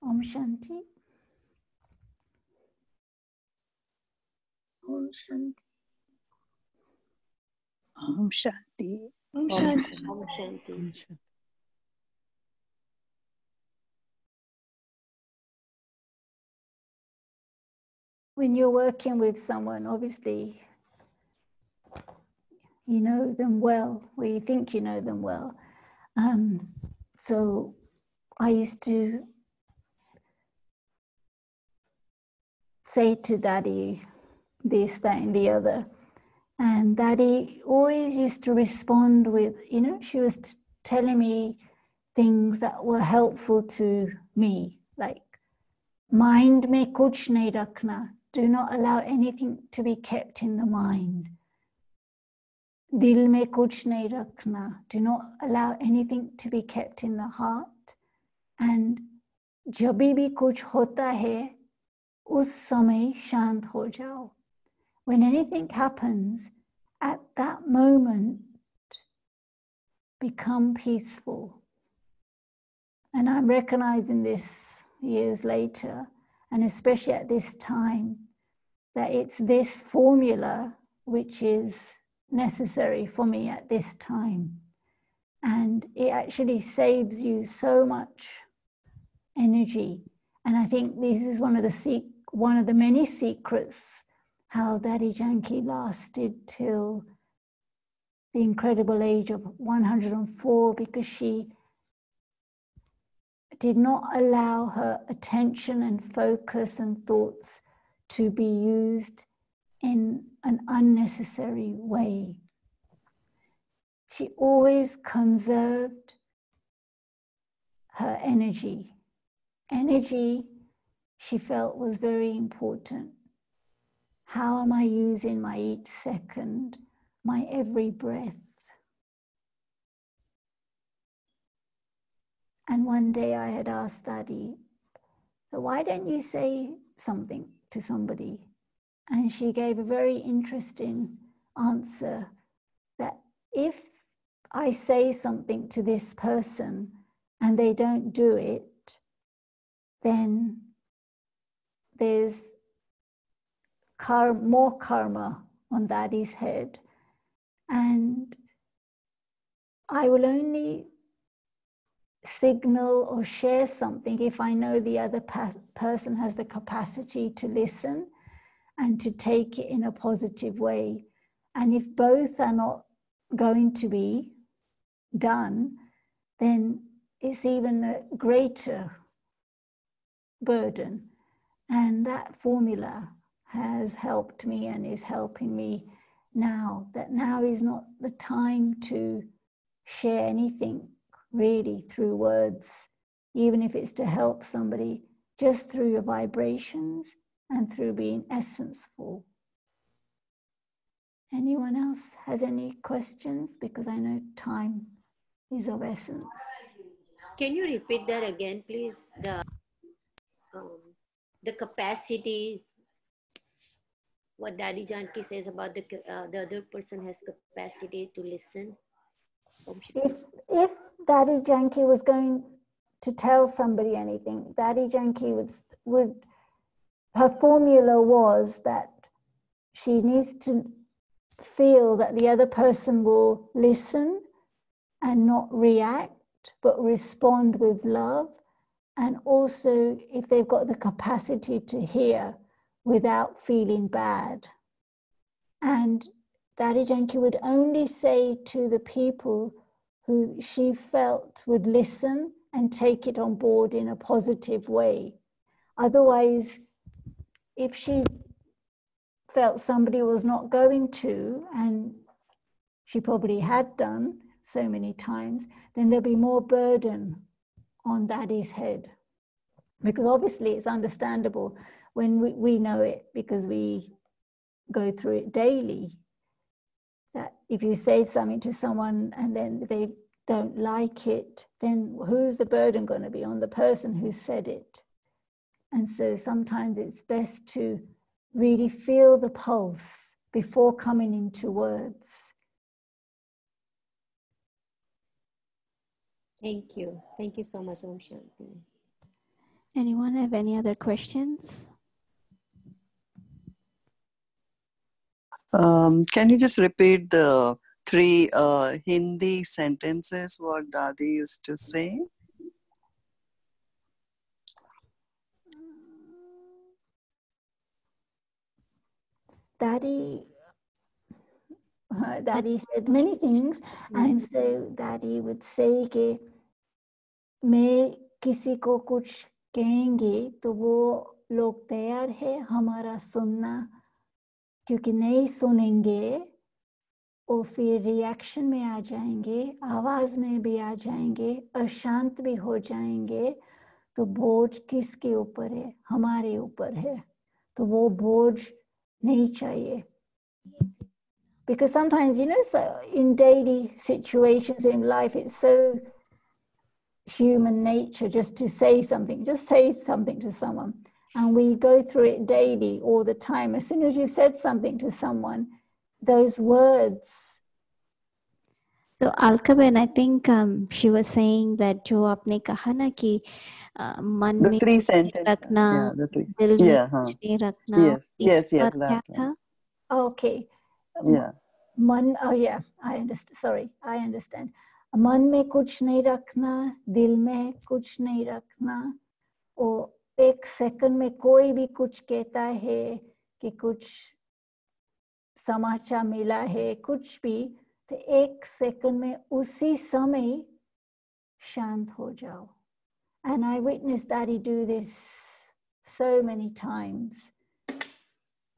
Om Shanti. Om Shanti. Om Shanti. Om Om Shanti. Om Shanti. Om Shanti. When you're working with someone, obviously, you know them well, or you think you know them well. So I used to say to Daddy this, that, and the other. And Daddy always used to respond with, you know, she was telling me things that were helpful to me, like, mind mein kuch nahi rakhna. Do not allow anything to be kept in the mind. Dil mein kuch nahi rakhna. Do not allow anything to be kept in the heart. And jabhi bhi kuch hota hai, us samay shant ho jao. When anything happens, at that moment, become peaceful. And I'm recognizing this years later, and especially at this time, that it's this formula which is necessary for me at this time. And it actually saves you so much energy. And I think this is one of the many secrets how Daddy Janki lasted till the incredible age of 104, because she did not allow her attention and focus and thoughts to be used in an unnecessary way. She always conserved her energy. Energy, she felt, was very important. How am I using my each second, my every breath? And one day I had asked Daddy, why don't you say something to somebody? And she gave a very interesting answer, that if I say something to this person and they don't do it, then there's more karma on Daddy's head. And I will only signal or share something if I know the other person has the capacity to listen and to take it in a positive way. And if both are not going to be done, then it's even a greater burden. And that formula has helped me and is helping me now, that now is not the time to share anything really through words, even if it's to help somebody, just through your vibrations and through being essenceful. Anyone else has any questions? Because I know time is of essence. Can you repeat that again, please? The capacity, what Daddy Janki says about the other person has capacity to listen. If Daddy Janki was going to tell somebody anything, Daddy Janki would her formula was that she needs to feel that the other person will listen and not react, but respond with love. And also, if they've got the capacity to hear without feeling bad. And Daddy Janki would only say to the people who she felt would listen and take it on board in a positive way. Otherwise, if she felt somebody was not going to, and she probably had done so many times, then there'll be more burden on Daddy's head. Because obviously it's understandable when we know it, because we go through it daily, that if you say something to someone and then they don't like it, then who's the burden going to be? On the person who said it. And so sometimes it's best to really feel the pulse before coming into words. Thank you. Thank you so much, Om Shanti. Anyone have any other questions? Can you just repeat the three Hindi sentences what Dadi used to say? Daddy said many things, and so Daddy would say कि मैं किसी को कुछ कहेंगे तो वो लोग तैयार है हमारा सुनना, क्योंकि नहीं सुनेंगे और फिर रिएक्शन में आ जाएंगे, आवाज में भी आ जाएंगे, अशांत भी हो जाएंगे, तो बोझ किसके ऊपर है? हमारे ऊपर है। तो वो बोझ नहीं चाहिए. Because sometimes, you know, so in daily situations in life, it's so human nature just to say something to someone. And we go through it daily, all the time. As soon as you said something to someone, those words. So Alka, I think she was saying that जो आपने कहा ना कि मन The में three कुछ sentences. रखना, Yeah, the three. दिल में Yeah, कुछ नहीं रखना, yes, इसका yes, क्या that था? one. Okay. Yeah. मन, oh yeah, I understand. Sorry, I understand. मन में कुछ नहीं रखना, दिल में कुछ नहीं रखना, और एक सेकंड में कोई भी कुछ कहता है कि कुछ समाचार मिला है, कुछ भी, तो एक सेकंड में उसी समय शांत हो जाओ. And I witnessed Daddy do this so many times.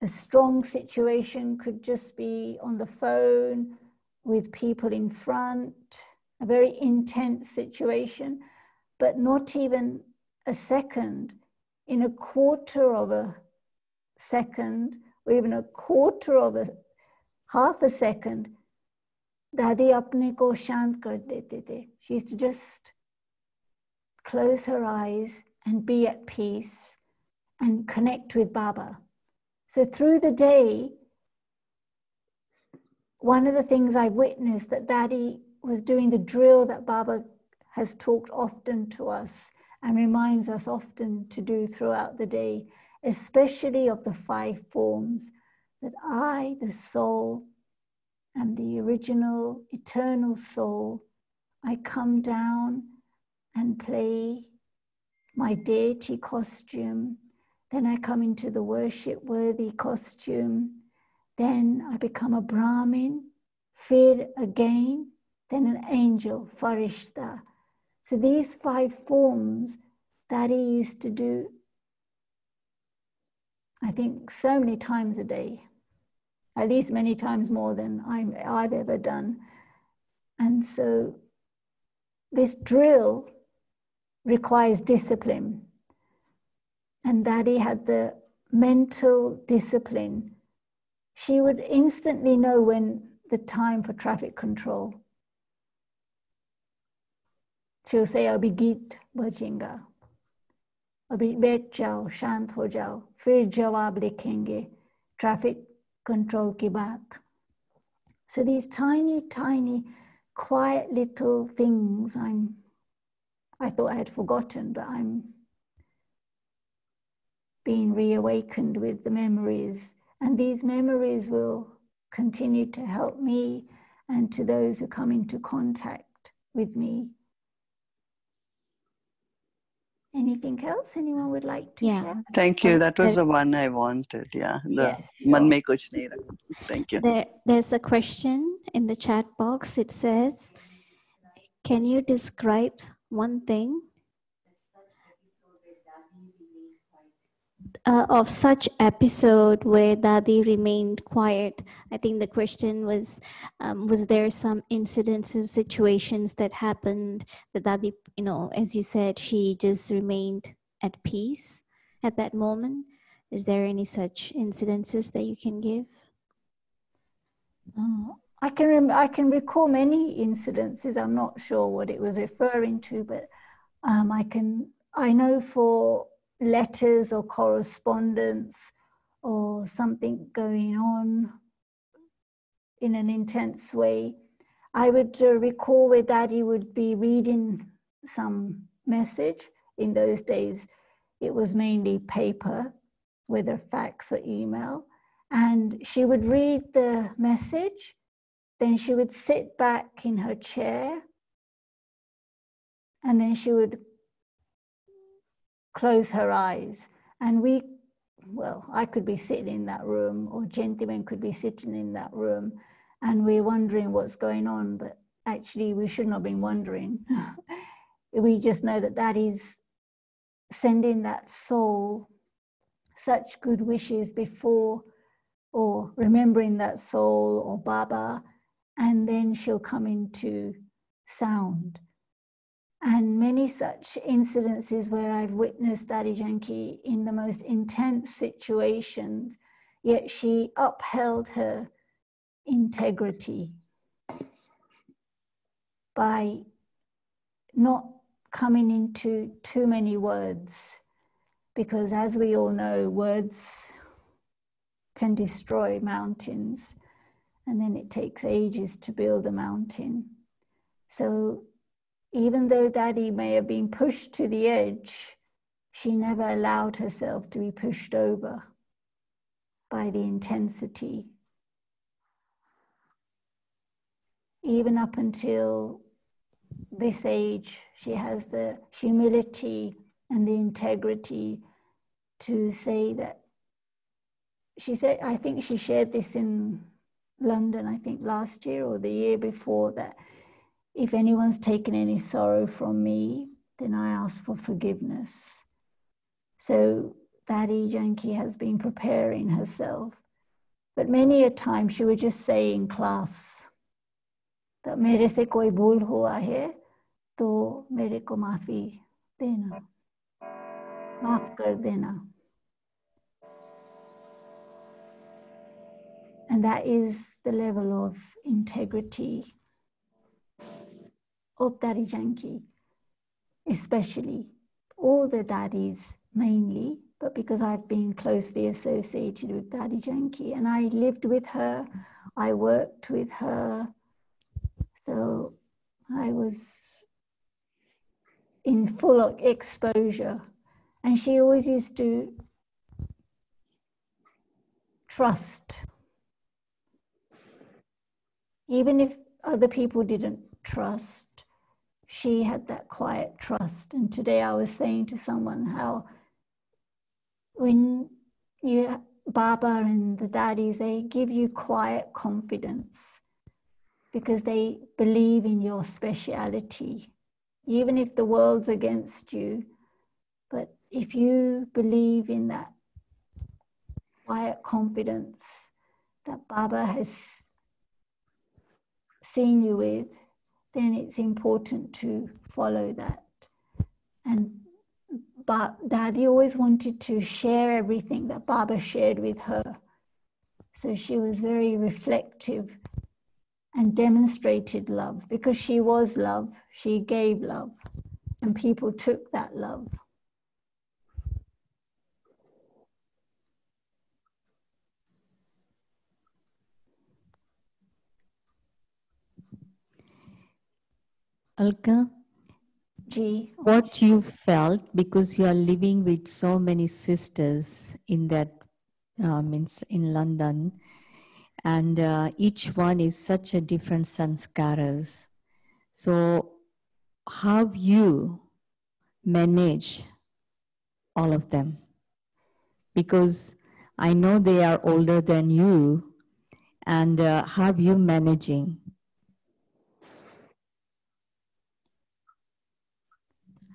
A strong situation could just be on the phone with people in front, a very intense situation, but not even a second, in a quarter of a second, or even a quarter of a half a second, Dadi apne ko shant kar dete the. She used to just close her eyes and be at peace and connect with Baba. So through the day, one of the things I witnessed that Daddy was doing the drill that Baba has talked often to us and reminds us often to do throughout the day, especially of the 5 forms, that I, the soul, am the original eternal soul. I come down and play my deity costume. Then I come into the worship-worthy costume. Then I become a Brahmin, fir again, then an angel, Farishta. So these 5 forms Daddy used to do, I think, so many times a day, at least many times more than I've ever done. And so this drill requires discipline. And Daddy had the mental discipline. She would instantly know when the time for traffic control. She'll say, abhi geet bajinga. Abhi बैठ जाओ, शांत हो जाओ, फिर जवाब लिखेंगे, traffic control की बात. So these tiny, tiny, quiet little things I thought I had forgotten, but I'm being reawakened with the memories. And these memories will continue to help me and to those who come into contact with me. Anything else anyone would like to share? Thank you. That was the one I wanted. Yeah. The man mein kuch nahi rakha. Thank you. There's a question in the chat box. It says, can you describe one thing of such episode where Dadi remained quiet? I think the question was there some incidences, situations that happened that Dadi, you know, as you said, she just remained at peace at that moment? Is there any such incidences that you can give? I can recall many incidences. I'm not sure what it was referring to, but I know for letters or correspondence or something going on in an intense way, I would recall where Daddy would be reading some message. In those days, it was mainly paper, whether fax or email. And she would read the message, then she would sit back in her chair, and then she would close her eyes. And I could be sitting in that room, or gentlemen could be sitting in that room, and we're wondering what's going on, but actually we shouldn't have been wondering. We just know that that is sending that soul such good wishes before, or remembering that soul or Baba, and then she'll come into sound. And many such incidences where I've witnessed Daddy Janki in the most intense situations, yet she upheld her integrity by not coming into too many words, because as we all know, words can destroy mountains, and then it takes ages to build a mountain. So even though Daddy may have been pushed to the edge, she never allowed herself to be pushed over by the intensity. Even up until this age, she has the humility and the integrity to say that, she said, I think she shared this in London, I think last year or the year before, that if anyone's taken any sorrow from me, then I ask for forgiveness. So Daddy Janki has been preparing herself. But many a time she would just say in class that mere se koi bhool hua hai, to mere ko maafi dena, maaf kar dena. And that is the level of integrity of Daddy Janki, especially. All the daddies mainly, but because I've been closely associated with Daddy Janki, and I lived with her, I worked with her, so I was in full exposure. And she always used to trust. Even if other people didn't trust, she had that quiet trust. And today I was saying to someone how when Baba and the daddies, they give you quiet confidence because they believe in your speciality. Even if the world's against you, but if you believe in that quiet confidence that Baba has seen you with, then it's important to follow that. But Daddy always wanted to share everything that Baba shared with her. So she was very reflective and demonstrated love. Because she was love, she gave love, and people took that love. Alka, what you felt, because you are living with so many sisters in that means in London, and each one is such a different sanskaras. So how you manage all of them? Because I know they are older than you, and how are you managing?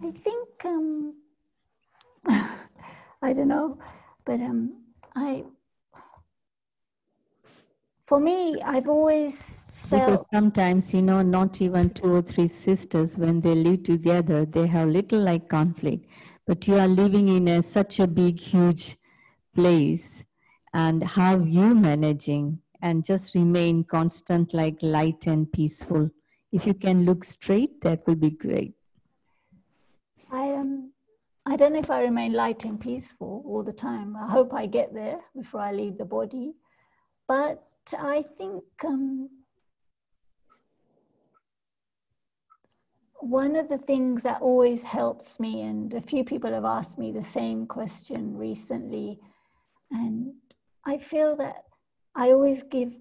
I think, I don't know, but for me, I've always felt... Because sometimes, you know, not even 2 or 3 sisters, when they live together, they have little like conflict. But you are living in such a big, huge place, and how you managing and just remain constant, like light and peaceful. If you can look straight, that will be great. I don't know if I remain light and peaceful all the time. I hope I get there before I leave the body. But I think one of the things that always helps me, and a few people have asked me the same question recently, and I feel that I always give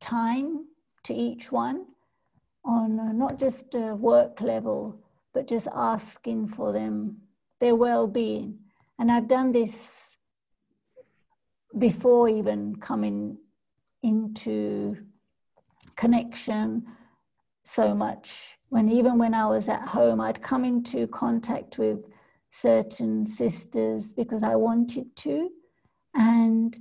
time to each one on not just a work level, but just asking for their well-being. And I've done this before even coming into connection so much. Even when I was at home, I'd come into contact with certain sisters because I wanted to. And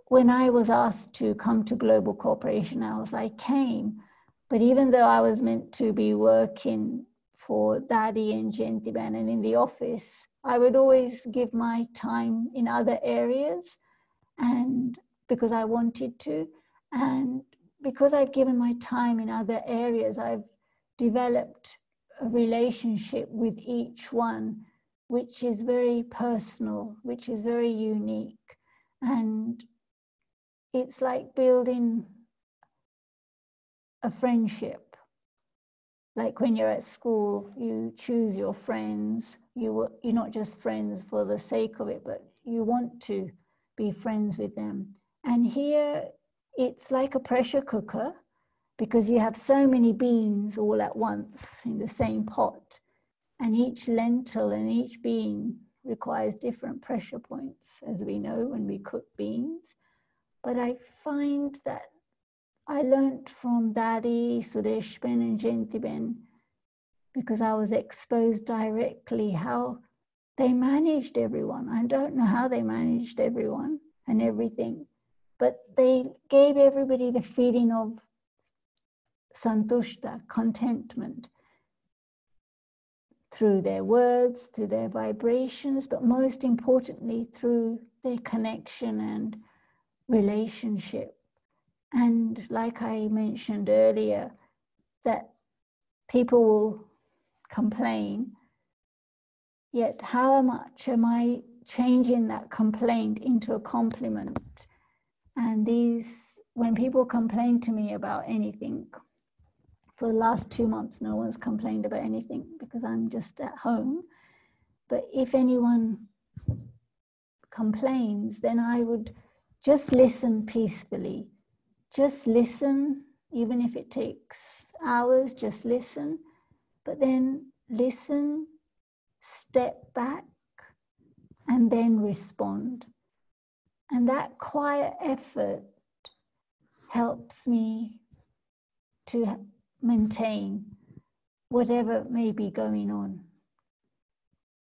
when I was asked to come to Global Cooperation House, I came. But even though I was meant to be working for Daddy and Gentiban and in the office, I would always give my time in other areas, and because I wanted to. And because I've given my time in other areas, I've developed a relationship with each one, which is very personal, which is very unique. And it's like building a friendship. Like when you're at school, you choose your friends. You're not just friends for the sake of it, but you want to be friends with them. And here, it's like a pressure cooker because you have so many beans all at once in the same pot. And each lentil and each bean requires different pressure points, as we know when we cook beans. But I find that I learned from Daddy, Sureshben and Jentiben, because I was exposed directly how they managed everyone. I don't know how they managed everyone and everything, but they gave everybody the feeling of santushta, contentment, through their words, through their vibrations, but most importantly, through their connection and relationship. And like I mentioned earlier, that people will complain, yet how much am I changing that complaint into a compliment? And when people complain to me about anything, for the last 2 months, no one's complained about anything because I'm just at home. But if anyone complains, then I would just listen peacefully. Just listen, even if it takes hours, just listen. But then listen, step back, and then respond. And that quiet effort helps me to maintain whatever may be going on.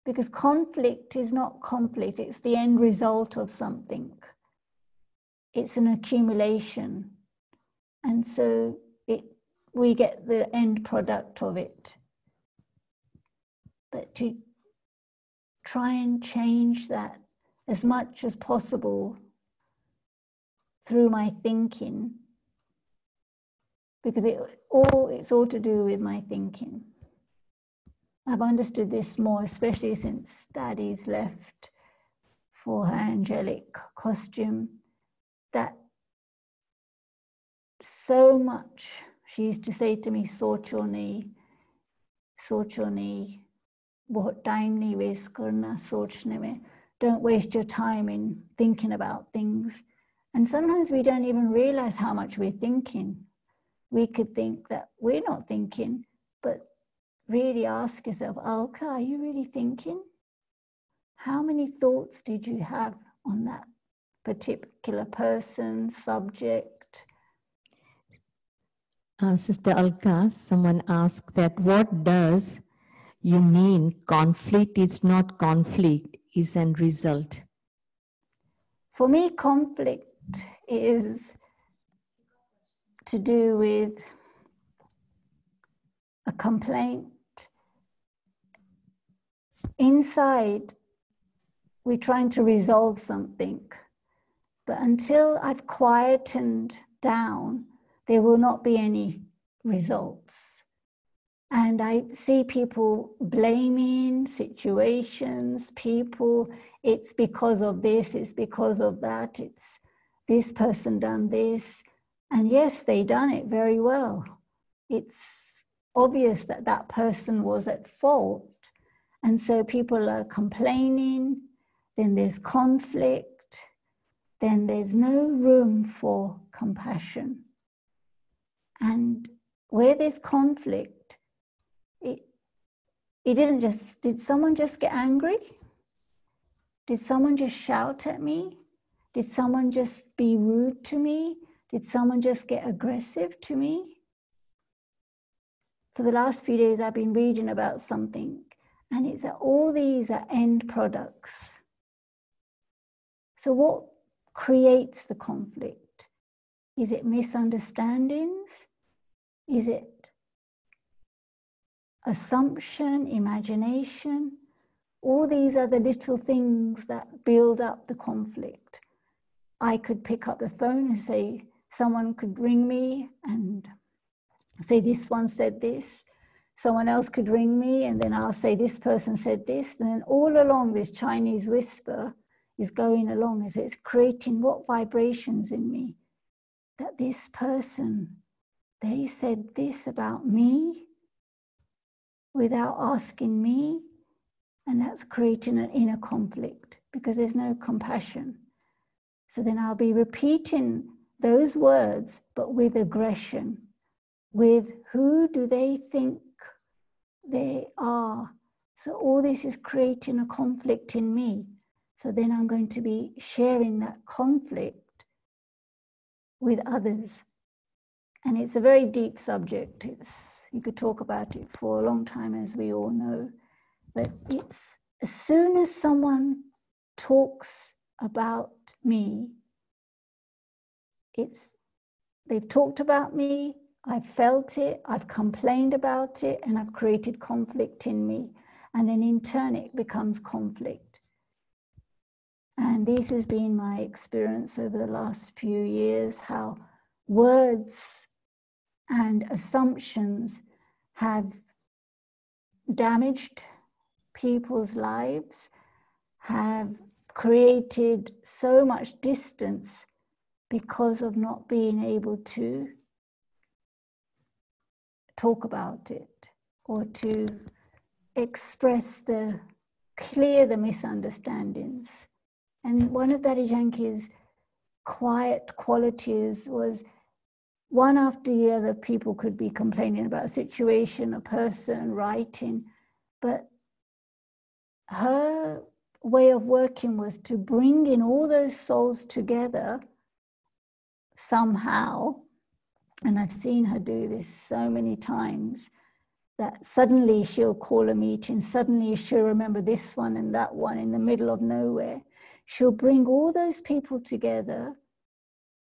Because conflict is not conflict, it's the end result of something. It's an accumulation. And so we get the end product of it. But to try and change that as much as possible through my thinking, because it's all to do with my thinking. I've understood this more, especially since Daddy's left for her angelic costume, that so much, she used to say to me, socho nahi, bahut time nahi waste karna sochne mein. Don't waste your time in thinking about things. And sometimes we don't even realize how much we're thinking. We could think that we're not thinking, but really ask yourself, Alka, are you really thinking? How many thoughts did you have on that particular person, subject? Sister Alka, someone asked that what does you mean conflict is not conflict, is an result? For me, conflict is to do with a complaint. Inside, we're trying to resolve something, but until I've quietened down, there will not be any results. And I see people blaming situations, people, it's because of this, it's because of that, it's this person done this. And yes, they done it very well. It's obvious that that person was at fault. And so people are complaining, then there's conflict, then there's no room for compassion. And where there's conflict, did someone just get angry? Did someone just shout at me? Did someone just be rude to me? Did someone just get aggressive to me? For the last few days, I've been reading about something, and it's that all these are end products. So what creates the conflict? Is it misunderstandings? Is it assumption, imagination? All these are the little things that build up the conflict. I could pick up the phone and say, someone could ring me and say, this one said this. Someone else could ring me and then I'll say, this person said this. And then all along this Chinese whisper is going along as it's creating what vibrations in me? That this person, they said this about me without asking me. And that's creating an inner conflict because there's no compassion. So then I'll be repeating those words, but with aggression, with who do they think they are? So all this is creating a conflict in me. So then I'm going to be sharing that conflict with others. And it's a very deep subject. You could talk about it for a long time, as we all know. But it's as soon as someone talks about me, they've talked about me, I've felt it, I've complained about it, and I've created conflict in me. And then in turn, it becomes conflict. And this has been my experience over the last few years, how words and assumptions have damaged people's lives, have created so much distance because of not being able to talk about it or to clear the misunderstandings. And one of Daddy Yankee's quiet qualities was one after the other, people could be complaining about a situation, a person, writing, but her way of working was to bring in all those souls together somehow. And I've seen her do this so many times, that suddenly she'll call a meeting, suddenly she'll remember this one and that one in the middle of nowhere. She'll bring all those people together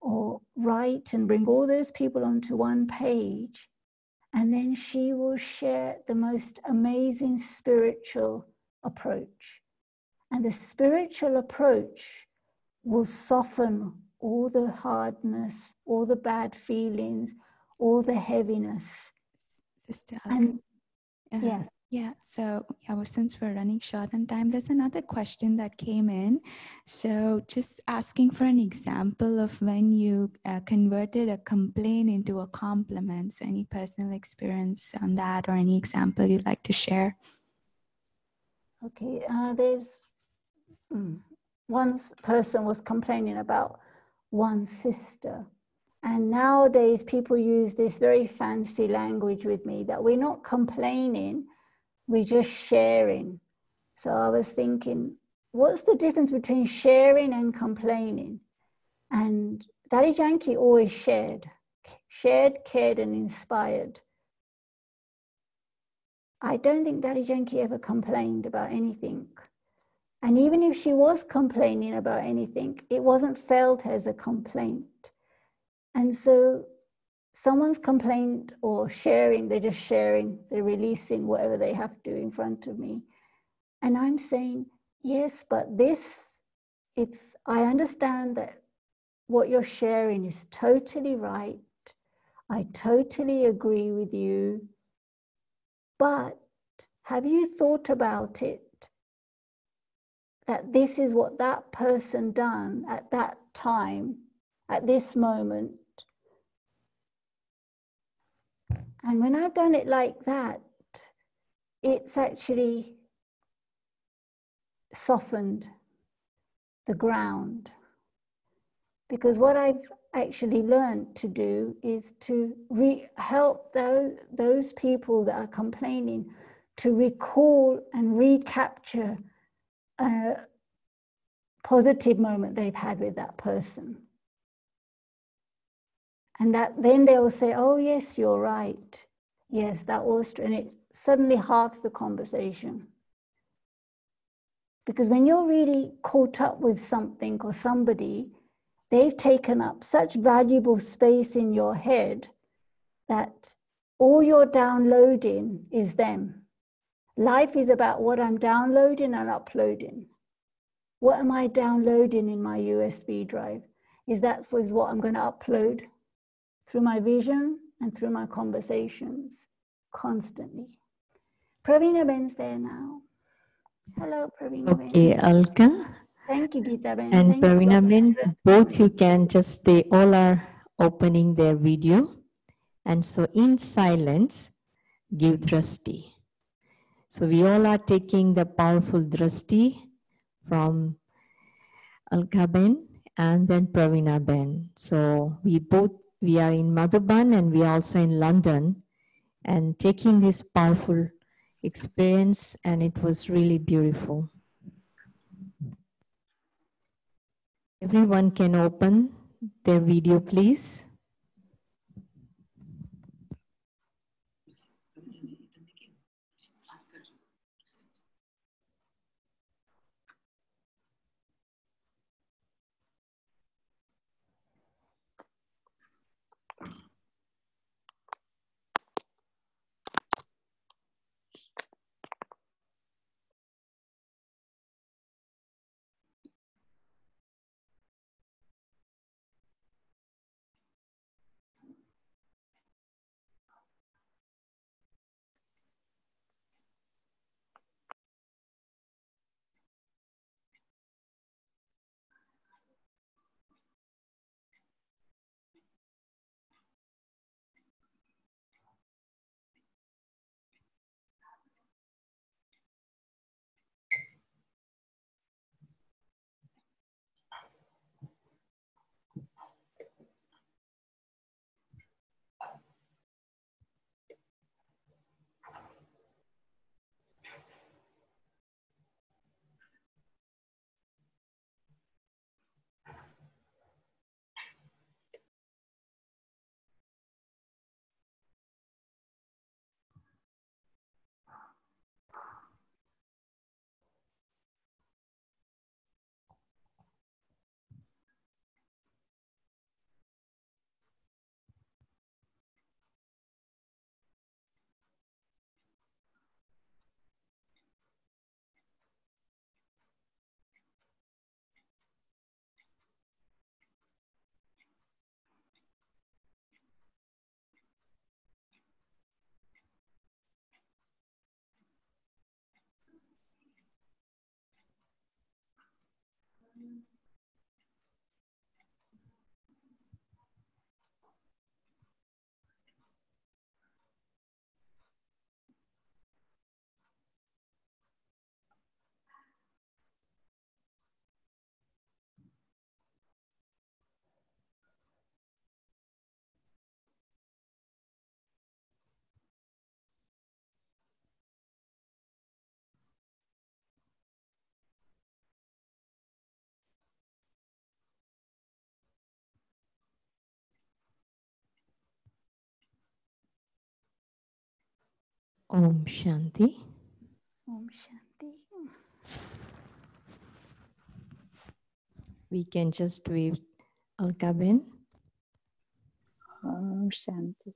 or write and bring all those people onto one page. And then she will share the most amazing spiritual approach. And the spiritual approach will soften all the hardness, all the bad feelings, all the heaviness. Sister And Alka, yes. Yeah, so since we're running short on time, there's another question that came in. So just asking for an example of when you converted a complaint into a compliment. So any personal experience on that or any example you'd like to share? Okay, there's one person was complaining about one sister. And nowadays people use this very fancy language with me that we're not complaining, we're just sharing. So I was thinking, what's the difference between sharing and complaining? And Daddy Yankee always shared, cared, and inspired. I don't think Daddy Yankee ever complained about anything. And even if she was complaining about anything, it wasn't felt as a complaint. And so someone's complaint or sharing, they're just sharing, they're releasing whatever they have to in front of me. And I'm saying, yes, but I understand that what you're sharing is totally right. I totally agree with you. But have you thought about it? That this is what that person done at that time, at this moment. And when I've done it like that, it's actually softened the ground. Because what I've actually learned to do is to help those people that are complaining to recall and recapture a positive moment they've had with that person. And that then they'll say, oh yes, you're right. Yes, that was true. And it suddenly halves the conversation. Because when you're really caught up with something or somebody, they've taken up such valuable space in your head that all you're downloading is them. Life is about what I'm downloading and uploading. What am I downloading in my USB drive? Is what I'm going to upload through my vision and through my conversations constantly. Pravina Ben's there now. Hello, Pravina Ben. Okay, Alka. Thank you, Geeta Ben. And Thank you, Pravina Dr. Ben, Andres. both you can just, they all are opening their video. And so in silence, give drashti. So we all are taking the powerful drashti from Alka Ben and then Pravina Ben. So we are in Madhuban and we are also in London and taking this powerful experience, and it was really beautiful. Everyone can open their video, please. Om Shanti. Om Shanti. We can just wave Alka Ben. Om Shanti.